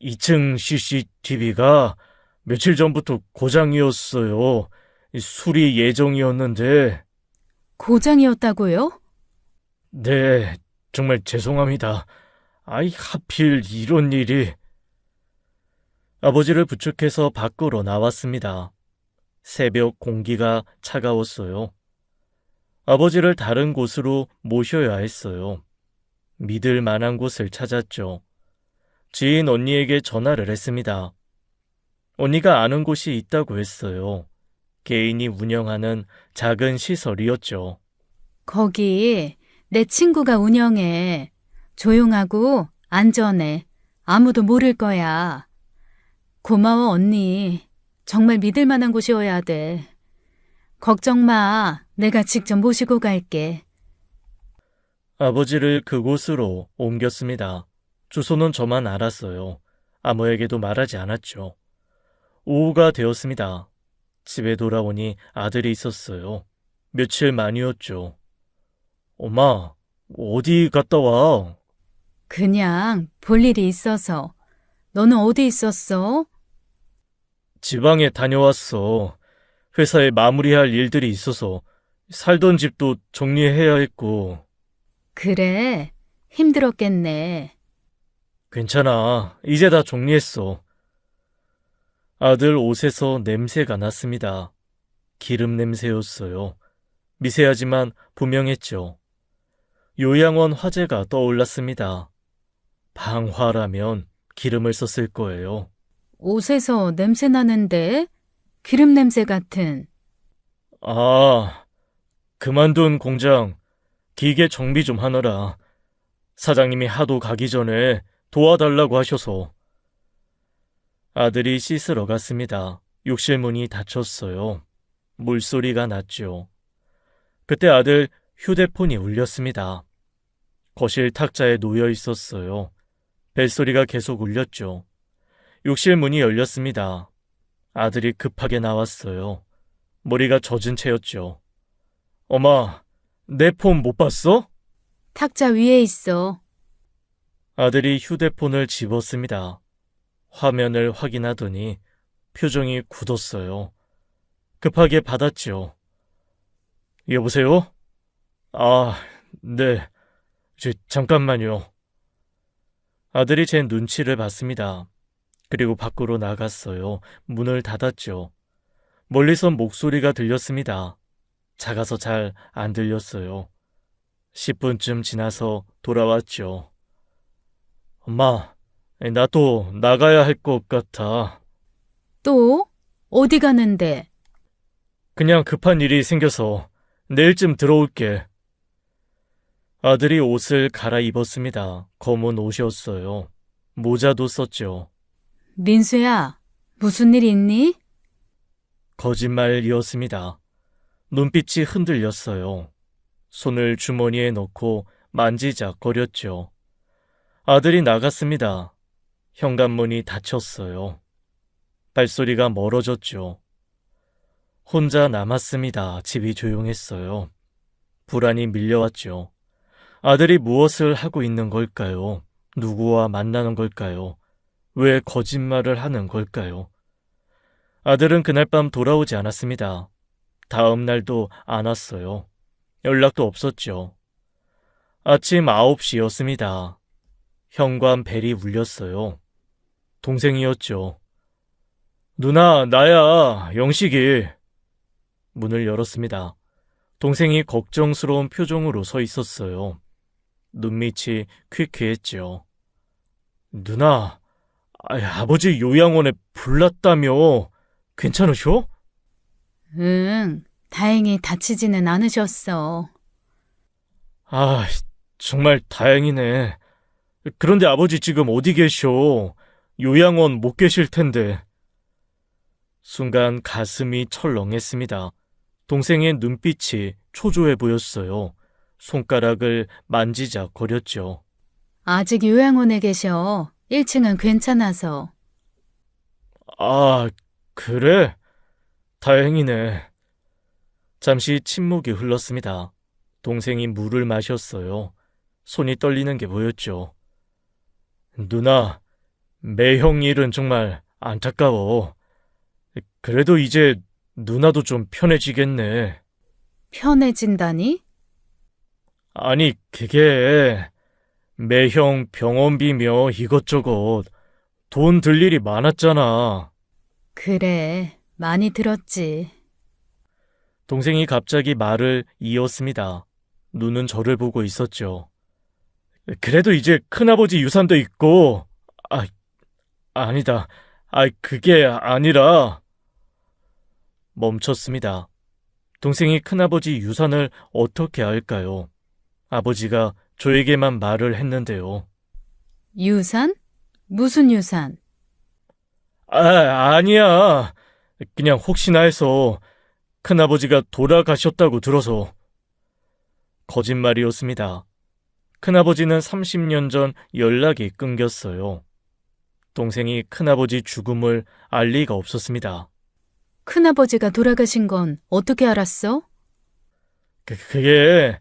2층 CCTV가 며칠 전부터 고장이었어요. 수리 예정이었는데. 고장이었다고요? 네, 정말 죄송합니다. 하필 이런 일이. 아버지를 부축해서 밖으로 나왔습니다. 새벽 공기가 차가웠어요. 아버지를 다른 곳으로 모셔야 했어요. 믿을 만한 곳을 찾았죠. 지인 언니에게 전화를 했습니다. 언니가 아는 곳이 있다고 했어요. 개인이 운영하는 작은 시설이었죠. 거기 내 친구가 운영해. 조용하고 안전해. 아무도 모를 거야. 고마워, 언니. 정말 믿을 만한 곳이어야 돼. 걱정 마. 내가 직접 모시고 갈게. 아버지를 그곳으로 옮겼습니다. 주소는 저만 알았어요. 아무에게도 말하지 않았죠. 오후가 되었습니다. 집에 돌아오니 아들이 있었어요. 며칠 만이었죠. 엄마, 어디 갔다 와? 그냥 볼 일이 있어서. 너는 어디 있었어? 지방에 다녀왔어. 회사에 마무리할 일들이 있어서 살던 집도 정리해야 했고. 그래, 힘들었겠네. 괜찮아. 이제 다 정리했어. 아들 옷에서 냄새가 났습니다. 기름 냄새였어요. 미세하지만 분명했죠. 요양원 화재가 떠올랐습니다. 방화라면 기름을 썼을 거예요. 옷에서 냄새 나는데? 기름 냄새 같은. 아, 그만둔 공장 기계 정비 좀 하느라 사장님이 하도 가기 전에 도와달라고 하셔서. 아들이 씻으러 갔습니다. 욕실 문이 닫혔어요. 물소리가 났죠. 그때 아들 휴대폰이 울렸습니다. 거실 탁자에 놓여 있었어요. 벨소리가 계속 울렸죠. 욕실 문이 열렸습니다. 아들이 급하게 나왔어요. 머리가 젖은 채였죠. 엄마, 내 폰 못 봤어? 탁자 위에 있어. 아들이 휴대폰을 집었습니다. 화면을 확인하더니 표정이 굳었어요. 급하게 받았죠. 여보세요? 아, 네. 잠깐만요. 아들이 제 눈치를 봤습니다. 그리고 밖으로 나갔어요. 문을 닫았죠. 멀리서 목소리가 들렸습니다. 작아서 잘 안 들렸어요. 10분쯤 지나서 돌아왔죠. 엄마, 나 또 나가야 할 것 같아. 또? 어디 가는데? 그냥 급한 일이 생겨서 내일쯤 들어올게. 아들이 옷을 갈아입었습니다. 검은 옷이었어요. 모자도 썼죠. 민수야, 무슨 일 있니? 거짓말이었습니다. 눈빛이 흔들렸어요. 손을 주머니에 넣고 만지작거렸죠. 아들이 나갔습니다. 현관문이 닫혔어요. 발소리가 멀어졌죠. 혼자 남았습니다. 집이 조용했어요. 불안이 밀려왔죠. 아들이 무엇을 하고 있는 걸까요? 누구와 만나는 걸까요? 왜 거짓말을 하는 걸까요? 아들은 그날 밤 돌아오지 않았습니다. 다음 날도 안 왔어요. 연락도 없었죠. 아침 9시였습니다. 현관 벨이 울렸어요. 동생이었죠. 누나, 나야, 영식이. 문을 열었습니다. 동생이 걱정스러운 표정으로 서 있었어요. 눈밑이 퀴퀴했죠. 누나, 아버지 요양원에 불났다며. 괜찮으셔? 응, 다행히 다치지는 않으셨어. 아, 정말 다행이네. 그런데 아버지 지금 어디 계셔? 요양원 못 계실 텐데. 순간 가슴이 철렁했습니다. 동생의 눈빛이 초조해 보였어요. 손가락을 만지작거렸죠. 아직 요양원에 계셔. 1층은 괜찮아서. 아, 그래? 다행이네. 잠시 침묵이 흘렀습니다. 동생이 물을 마셨어요. 손이 떨리는 게 보였죠. 누나, 매형 일은 정말 안타까워. 그래도 이제 누나도 좀 편해지겠네. 편해진다니? 아니, 그게 매형 병원비며 이것저것 돈 들 일이 많았잖아. 그래, 많이 들었지. 동생이 갑자기 말을 이었습니다. 눈은 저를 보고 있었죠. 그래도 이제 큰아버지 유산도 있고, 아니다. 그게 아니라. 멈췄습니다. 동생이 큰아버지 유산을 어떻게 알까요? 아버지가 저에게만 말을 했는데요. 유산? 무슨 유산? 아니야. 그냥 혹시나 해서 큰아버지가 돌아가셨다고 들어서. 거짓말이었습니다. 큰아버지는 30년 전 연락이 끊겼어요. 동생이 큰아버지 죽음을 알 리가 없었습니다. 큰아버지가 돌아가신 건 어떻게 알았어? 그게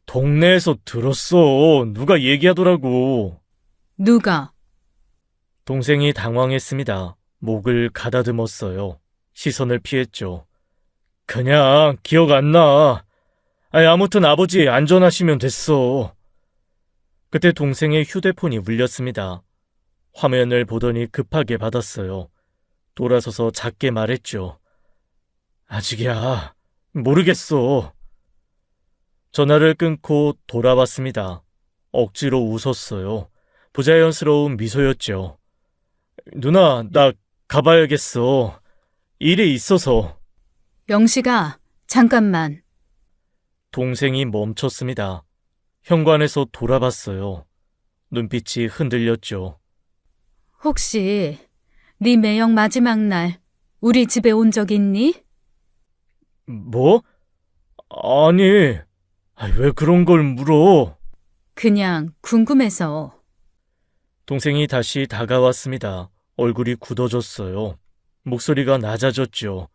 동네에서 들었어. 누가 얘기하더라고. 누가? 동생이 당황했습니다. 목을 가다듬었어요. 시선을 피했죠. 그냥 기억 안 나. 아무튼 아버지 안전하시면 됐어. 그때 동생의 휴대폰이 울렸습니다. 화면을 보더니 급하게 받았어요. 돌아서서 작게 말했죠. 아직이야. 모르겠어. 전화를 끊고 돌아왔습니다. 억지로 웃었어요. 부자연스러운 미소였죠. 누나, 나 가봐야겠어. 일이 있어서. 영식아, 잠깐만. 동생이 멈췄습니다. 현관에서 돌아봤어요. 눈빛이 흔들렸죠. 혹시 네 매형 마지막 날 우리 집에 온 적 있니? 뭐? 아니, 왜 그런 걸 물어? 그냥 궁금해서. 동생이 다시 다가왔습니다. 얼굴이 굳어졌어요. 목소리가 낮아졌죠.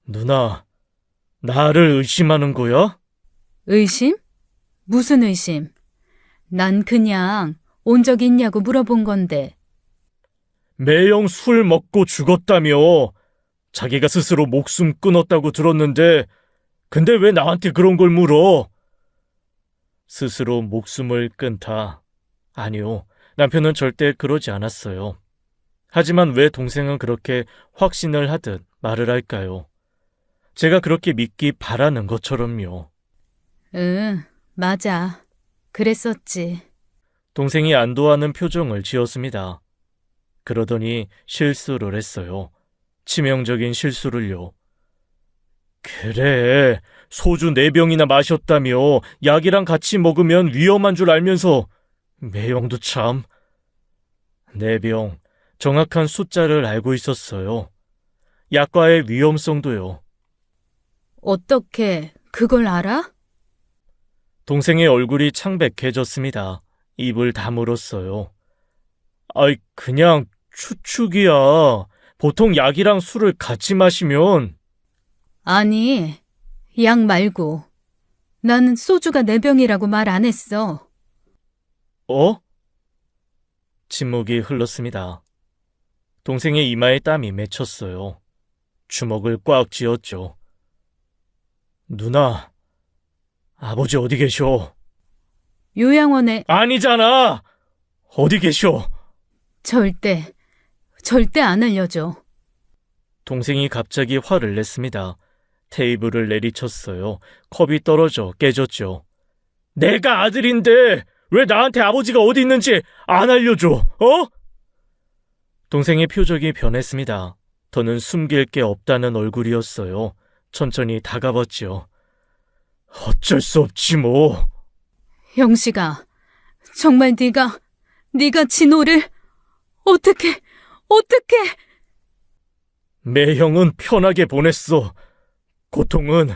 누나, 나를 의심하는 거야? 의심? 무슨 의심? 난 그냥 온 적 있냐고 물어본 건데. 매형 술 먹고 죽었다며. 자기가 스스로 목숨 끊었다고 들었는데, 근데 왜 나한테 그런 걸 물어? 스스로 목숨을 끊다. 아니요, 남편은 절대 그러지 않았어요. 하지만 왜 동생은 그렇게 확신을 하듯 말을 할까요? 제가 그렇게 믿기 바라는 것처럼요. 응, 맞아. 그랬었지. 동생이 안도하는 표정을 지었습니다. 그러더니 실수를 했어요. 치명적인 실수를요. 그래, 소주 4병이나 마셨다며 약이랑 같이 먹으면 위험한 줄 알면서 매형도 참. 4병, 정확한 숫자를 알고 있었어요. 약과의 위험성도요. 어떻게 그걸 알아? 동생의 얼굴이 창백해졌습니다. 입을 다물었어요. 아이, 그냥 추측이야. 보통 약이랑 술을 같이 마시면. 아니, 약 말고. 나는 소주가 4병이라고 말 안 했어. 어? 침묵이 흘렀습니다. 동생의 이마에 땀이 맺혔어요. 주먹을 꽉 쥐었죠. 누나, 아버지 어디 계셔? 요양원에 아니잖아! 어디 계셔? 절대 안 알려줘. 동생이 갑자기 화를 냈습니다. 테이블을 내리쳤어요. 컵이 떨어져 깨졌죠. 내가 아들인데 왜 나한테 아버지가 어디 있는지 안 알려줘, 어? 동생의 표정이 변했습니다. 더는 숨길 게 없다는 얼굴이었어요. 천천히 다가왔지요. 어쩔 수 없지 뭐. 영식아, 정말 네가 진호를 어떻게? 매형은 편하게 보냈어. 고통은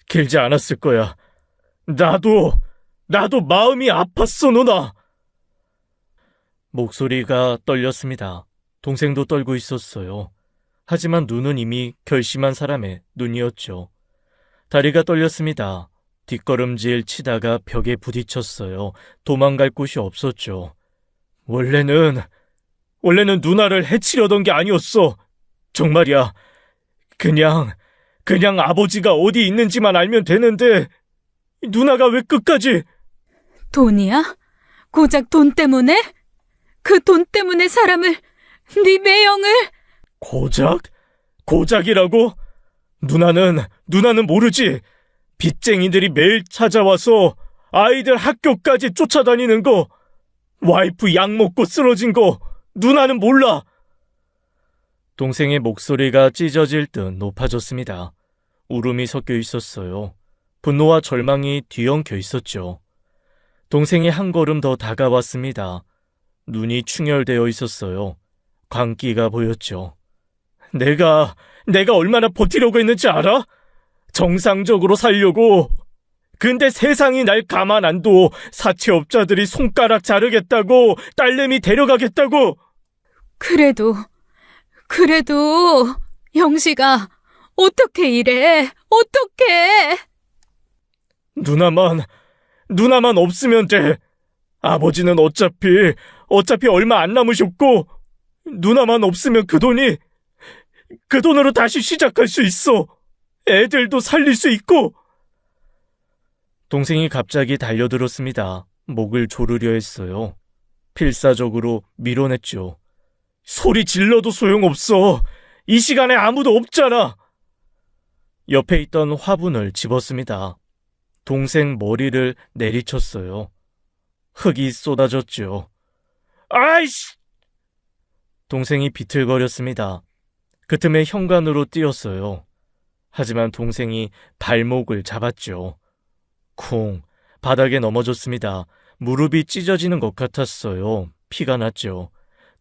길지 않았을 거야. 나도 마음이 아팠어, 누나. 목소리가 떨렸습니다. 동생도 떨고 있었어요. 하지만 눈은 이미 결심한 사람의 눈이었죠. 다리가 떨렸습니다. 뒷걸음질 치다가 벽에 부딪혔어요. 도망갈 곳이 없었죠. 원래는 누나를 해치려던 게 아니었어. 정말이야. 그냥 아버지가 어디 있는지만 알면 되는데 누나가 왜 끝까지. 돈이야? 고작 돈 때문에? 그 돈 때문에 사람을, 네 매형을. 고작이라고? 누나는 모르지. 빚쟁이들이 매일 찾아와서 아이들 학교까지 쫓아다니는 거, 와이프 약 먹고 쓰러진 거 누나는 몰라. 동생의 목소리가 찢어질 듯 높아졌습니다. 울음이 섞여 있었어요. 분노와 절망이 뒤엉켜 있었죠. 동생이 한 걸음 더 다가왔습니다. 눈이 충혈되어 있었어요. 광기가 보였죠. 내가 얼마나 버티려고 했는지 알아? 정상적으로 살려고. 근데 세상이 날 가만 안 둬. 사채업자들이 손가락 자르겠다고, 딸내미 데려가겠다고. 그래도 영식아, 어떻게 이래? 어떻게? 누나만 없으면 돼. 아버지는 어차피 얼마 안 남으셨고, 누나만 없으면 그 돈으로 다시 시작할 수 있어. 애들도 살릴 수 있고. 동생이 갑자기 달려들었습니다. 목을 조르려 했어요. 필사적으로 밀어냈죠. 소리 질러도 소용없어. 이 시간에 아무도 없잖아. 옆에 있던 화분을 집었습니다. 동생 머리를 내리쳤어요. 흙이 쏟아졌죠. 아이씨! 동생이 비틀거렸습니다. 그 틈에 현관으로 뛰었어요. 하지만 동생이 발목을 잡았죠. 쿵, 바닥에 넘어졌습니다. 무릎이 찢어지는 것 같았어요. 피가 났죠.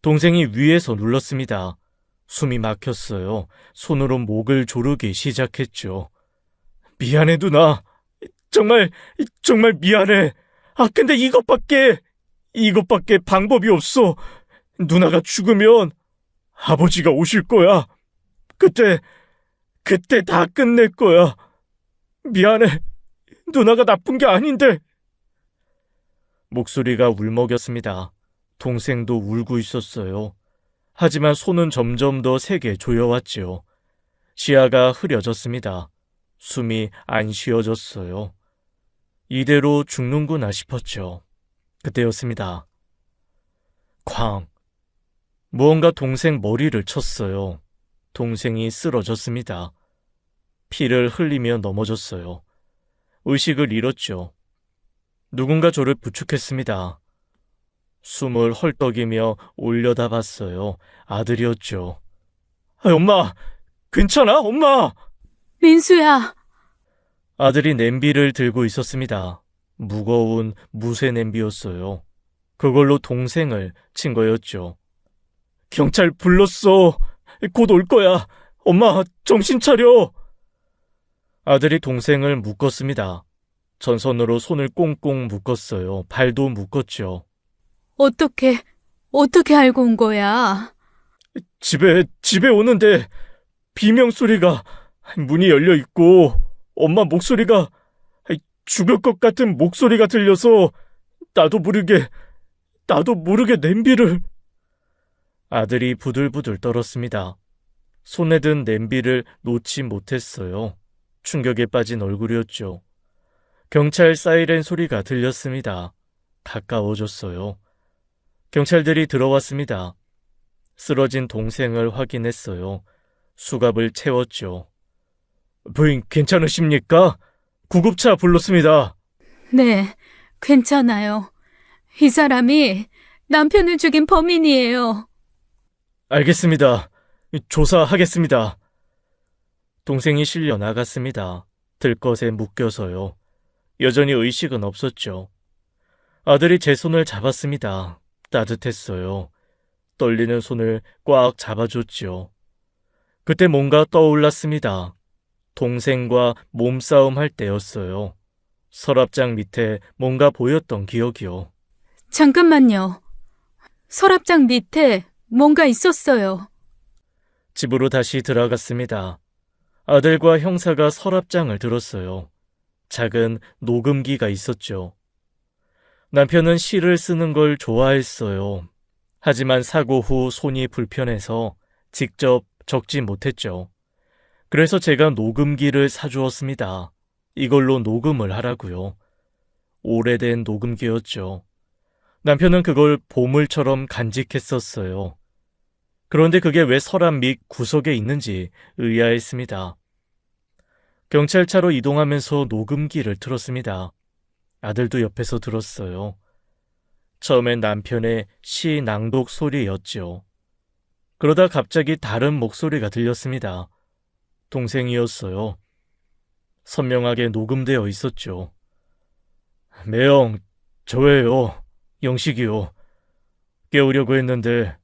동생이 위에서 눌렀습니다. 숨이 막혔어요. 손으로 목을 조르기 시작했죠. 미안해, 누나. 정말 미안해. 근데 이것밖에 방법이 없어. 누나가 죽으면 아버지가 오실 거야. 그때 다 끝낼 거야. 미안해. 누나가 나쁜 게 아닌데. 목소리가 울먹였습니다. 동생도 울고 있었어요. 하지만 손은 점점 더 세게 조여왔지요. 시야가 흐려졌습니다. 숨이 안 쉬어졌어요. 이대로 죽는구나 싶었죠. 그때였습니다. 쾅! 무언가 동생 머리를 쳤어요. 동생이 쓰러졌습니다. 피를 흘리며 넘어졌어요. 의식을 잃었죠. 누군가 저를 부축했습니다. 숨을 헐떡이며 올려다봤어요. 아들이었죠. 엄마! 괜찮아? 엄마! 민수야, 아들이 냄비를 들고 있었습니다. 무거운 무쇠 냄비였어요. 그걸로 동생을 친 거였죠. 경찰 불렀어. 곧 올 거야. 엄마, 정신 차려. 아들이 동생을 묶었습니다. 전선으로 손을 꽁꽁 묶었어요. 발도 묶었죠. 어떻게 알고 온 거야? 집에 오는데 비명 소리가 문이 열려 있고 엄마 목소리가 죽을 것 같은 목소리가 들려서 나도 모르게 냄비를. 아들이 부들부들 떨었습니다. 손에 든 냄비를 놓지 못했어요. 충격에 빠진 얼굴이었죠. 경찰 사이렌 소리가 들렸습니다. 가까워졌어요. 경찰들이 들어왔습니다. 쓰러진 동생을 확인했어요. 수갑을 채웠죠. 부인 괜찮으십니까? 구급차 불렀습니다. 네, 괜찮아요. 이 사람이 남편을 죽인 범인이에요. 알겠습니다. 조사하겠습니다. 동생이 실려 나갔습니다. 들것에 묶여서요. 여전히 의식은 없었죠. 아들이 제 손을 잡았습니다. 따뜻했어요. 떨리는 손을 꽉 잡아줬죠. 그때 뭔가 떠올랐습니다. 동생과 몸싸움 할 때였어요. 서랍장 밑에 뭔가 보였던 기억이요. 잠깐만요. 서랍장 밑에 뭔가 있었어요. 집으로 다시 들어갔습니다. 아들과 형사가 서랍장을 들었어요. 작은 녹음기가 있었죠. 남편은 시를 쓰는 걸 좋아했어요. 하지만 사고 후 손이 불편해서 직접 적지 못했죠. 그래서 제가 녹음기를 사주었습니다. 이걸로 녹음을 하라고요. 오래된 녹음기였죠. 남편은 그걸 보물처럼 간직했었어요. 그런데 그게 왜 서랍 밑 구석에 있는지 의아했습니다. 경찰차로 이동하면서 녹음기를 틀었습니다. 아들도 옆에서 들었어요. 처음엔 남편의 시 낭독 소리였죠. 그러다 갑자기 다른 목소리가 들렸습니다. 동생이었어요. 선명하게 녹음되어 있었죠. 매영, 저예요. 영식이요. 깨우려고 했는데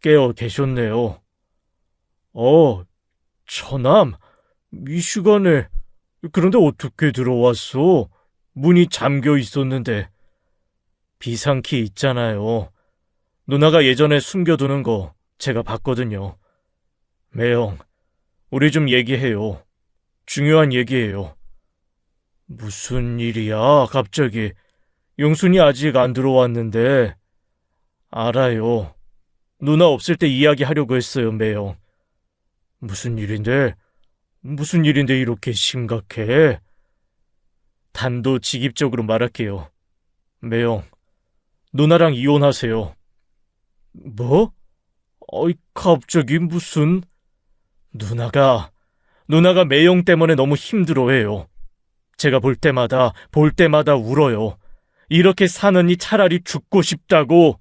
깨어 계셨네요. 처남, 이 시간에. 그런데 어떻게 들어왔어? 문이 잠겨 있었는데. 비상키 있잖아요. 누나가 예전에 숨겨두는 거 제가 봤거든요. 매영, 우리 좀 얘기해요. 중요한 얘기예요. 무슨 일이야, 갑자기. 용순이 아직 안 들어왔는데. 알아요. 누나 없을 때 이야기하려고 했어요, 매영. 무슨 일인데 이렇게 심각해? 단도직입적으로 말할게요. 매영, 누나랑 이혼하세요. 뭐? 갑자기 무슨... 누나가 매영 때문에 너무 힘들어해요. 제가 볼 때마다 울어요. 이렇게 사느니 차라리 죽고 싶다고.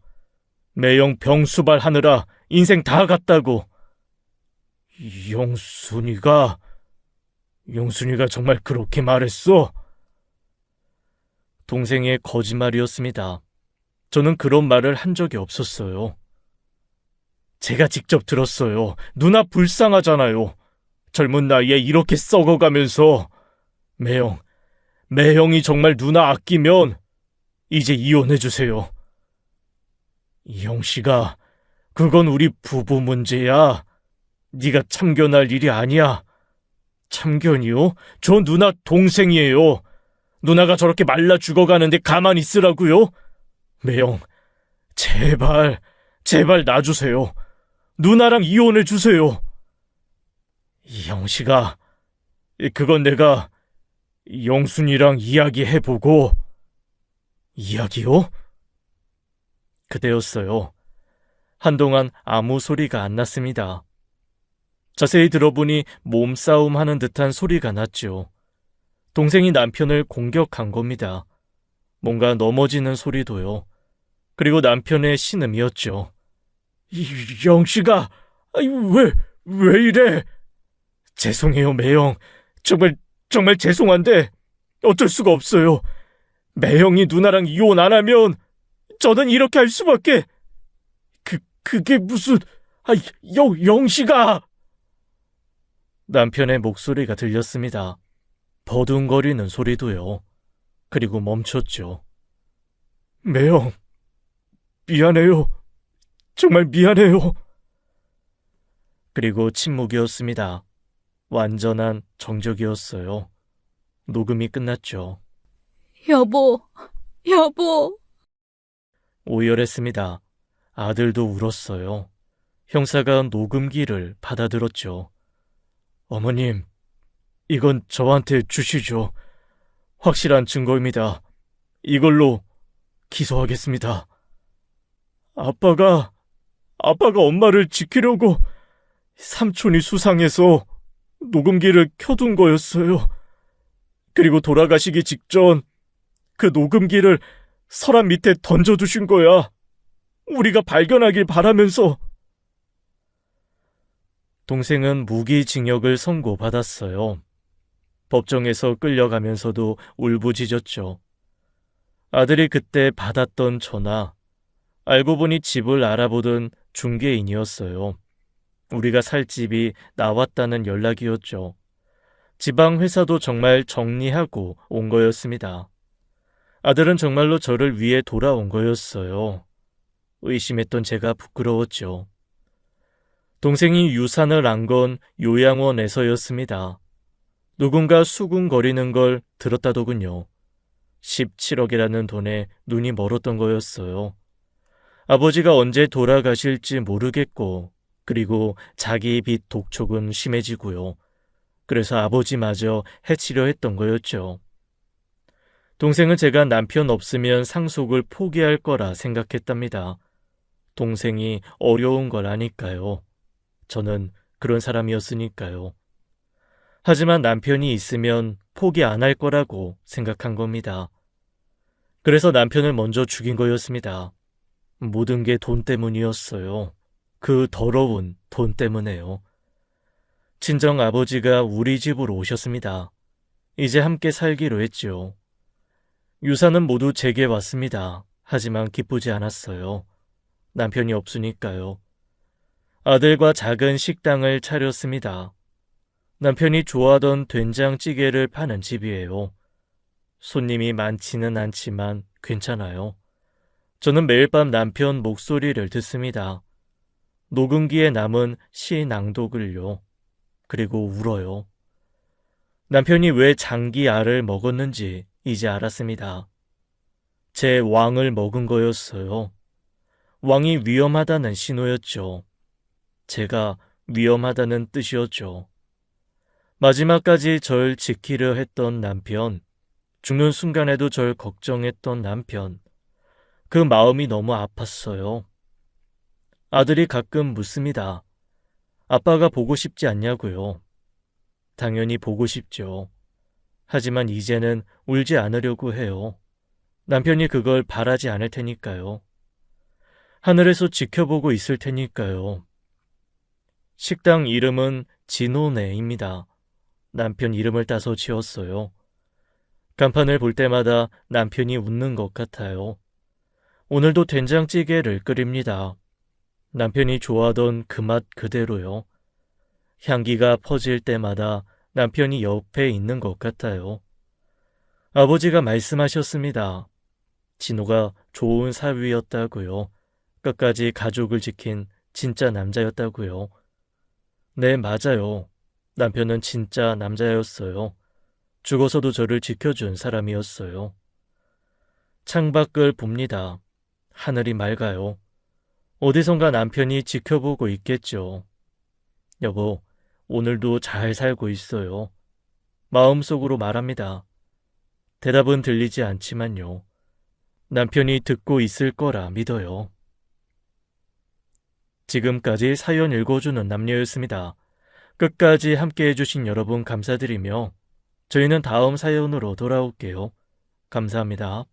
매영 병수발하느라 인생 다 갔다고. 영순이가... 영순이가 정말 그렇게 말했어? 동생의 거짓말이었습니다. 저는 그런 말을 한 적이 없었어요. 제가 직접 들었어요. 누나 불쌍하잖아요. 젊은 나이에 이렇게 썩어가면서. 매형이 정말 누나 아끼면 이제 이혼해주세요. 이형씨가 그건 우리 부부 문제야. 네가 참견할 일이 아니야. 참견이요? 저 누나 동생이에요. 누나가 저렇게 말라 죽어가는데 가만히 있으라고요? 매형, 제발 놔주세요. 누나랑 이혼해주세요. 이형씨가, 그건 내가 영순이랑 이야기해보고. 이야기요? 그때였어요. 한동안 아무 소리가 안 났습니다. 자세히 들어보니 몸싸움 하는 듯한 소리가 났죠. 동생이 남편을 공격한 겁니다. 뭔가 넘어지는 소리도요. 그리고 남편의 신음이었죠. 영씨가, 왜 이래? 죄송해요, 매형. 정말 죄송한데 어쩔 수가 없어요. 매형이 누나랑 이혼 안 하면 저는 이렇게 할 수밖에. 그게 무슨, 영씨가. 남편의 목소리가 들렸습니다. 버둥거리는 소리도요. 그리고 멈췄죠. 매형, 미안해요. 정말 미안해요. 그리고 침묵이었습니다. 완전한 정적이었어요. 녹음이 끝났죠. 여보. 오열했습니다. 아들도 울었어요. 형사가 녹음기를 받아들었죠. 어머님, 이건 저한테 주시죠. 확실한 증거입니다. 이걸로 기소하겠습니다. 아빠가 엄마를 지키려고 삼촌이 수상해서 녹음기를 켜둔 거였어요. 그리고 돌아가시기 직전 그 녹음기를 서랍 밑에 던져두신 거야. 우리가 발견하길 바라면서. 동생은 무기징역을 선고받았어요. 법정에서 끌려가면서도 울부짖었죠. 아들이 그때 받았던 전화, 알고 보니 집을 알아보던 중개인이었어요. 우리가 살 집이 나왔다는 연락이었죠. 지방 회사도 정말 정리하고 온 거였습니다. 아들은 정말로 저를 위해 돌아온 거였어요. 의심했던 제가 부끄러웠죠. 동생이 유산을 안 건 요양원에서였습니다. 누군가 수군거리는 걸 들었다더군요. 17억이라는 돈에 눈이 멀었던 거였어요. 아버지가 언제 돌아가실지 모르겠고, 그리고 자기 빚 독촉은 심해지고요. 그래서 아버지마저 해치려 했던 거였죠. 동생은 제가 남편 없으면 상속을 포기할 거라 생각했답니다. 동생이 어려운 걸 아니까요. 저는 그런 사람이었으니까요. 하지만 남편이 있으면 포기 안 할 거라고 생각한 겁니다. 그래서 남편을 먼저 죽인 거였습니다. 모든 게 돈 때문이었어요. 그 더러운 돈 때문에요. 친정 아버지가 우리 집으로 오셨습니다. 이제 함께 살기로 했죠. 유산은 모두 제게 왔습니다. 하지만 기쁘지 않았어요. 남편이 없으니까요. 아들과 작은 식당을 차렸습니다. 남편이 좋아하던 된장찌개를 파는 집이에요. 손님이 많지는 않지만 괜찮아요. 저는 매일 밤 남편 목소리를 듣습니다. 녹음기에 남은 시 낭독을요. 그리고 울어요. 남편이 왜 장기알을 먹었는지 이제 알았습니다. 제 왕을 먹은 거였어요. 왕이 위험하다는 신호였죠. 제가 위험하다는 뜻이었죠. 마지막까지 절 지키려 했던 남편, 죽는 순간에도 절 걱정했던 남편, 그 마음이 너무 아팠어요. 아들이 가끔 묻습니다. 아빠가 보고 싶지 않냐고요. 당연히 보고 싶죠. 하지만 이제는 울지 않으려고 해요. 남편이 그걸 바라지 않을 테니까요. 하늘에서 지켜보고 있을 테니까요. 식당 이름은 진호네입니다. 남편 이름을 따서 지었어요. 간판을 볼 때마다 남편이 웃는 것 같아요. 오늘도 된장찌개를 끓입니다. 남편이 좋아하던 그 맛 그대로요. 향기가 퍼질 때마다 남편이 옆에 있는 것 같아요. 아버지가 말씀하셨습니다. 진호가 좋은 사위였다고요. 끝까지 가족을 지킨 진짜 남자였다고요. 네, 맞아요. 남편은 진짜 남자였어요. 죽어서도 저를 지켜준 사람이었어요. 창밖을 봅니다. 하늘이 맑아요. 어디선가 남편이 지켜보고 있겠죠. 여보, 오늘도 잘 살고 있어요. 마음속으로 말합니다. 대답은 들리지 않지만요. 남편이 듣고 있을 거라 믿어요. 지금까지 사연 읽어주는 남녀였습니다. 끝까지 함께 해주신 여러분 감사드리며 저희는 다음 사연으로 돌아올게요. 감사합니다.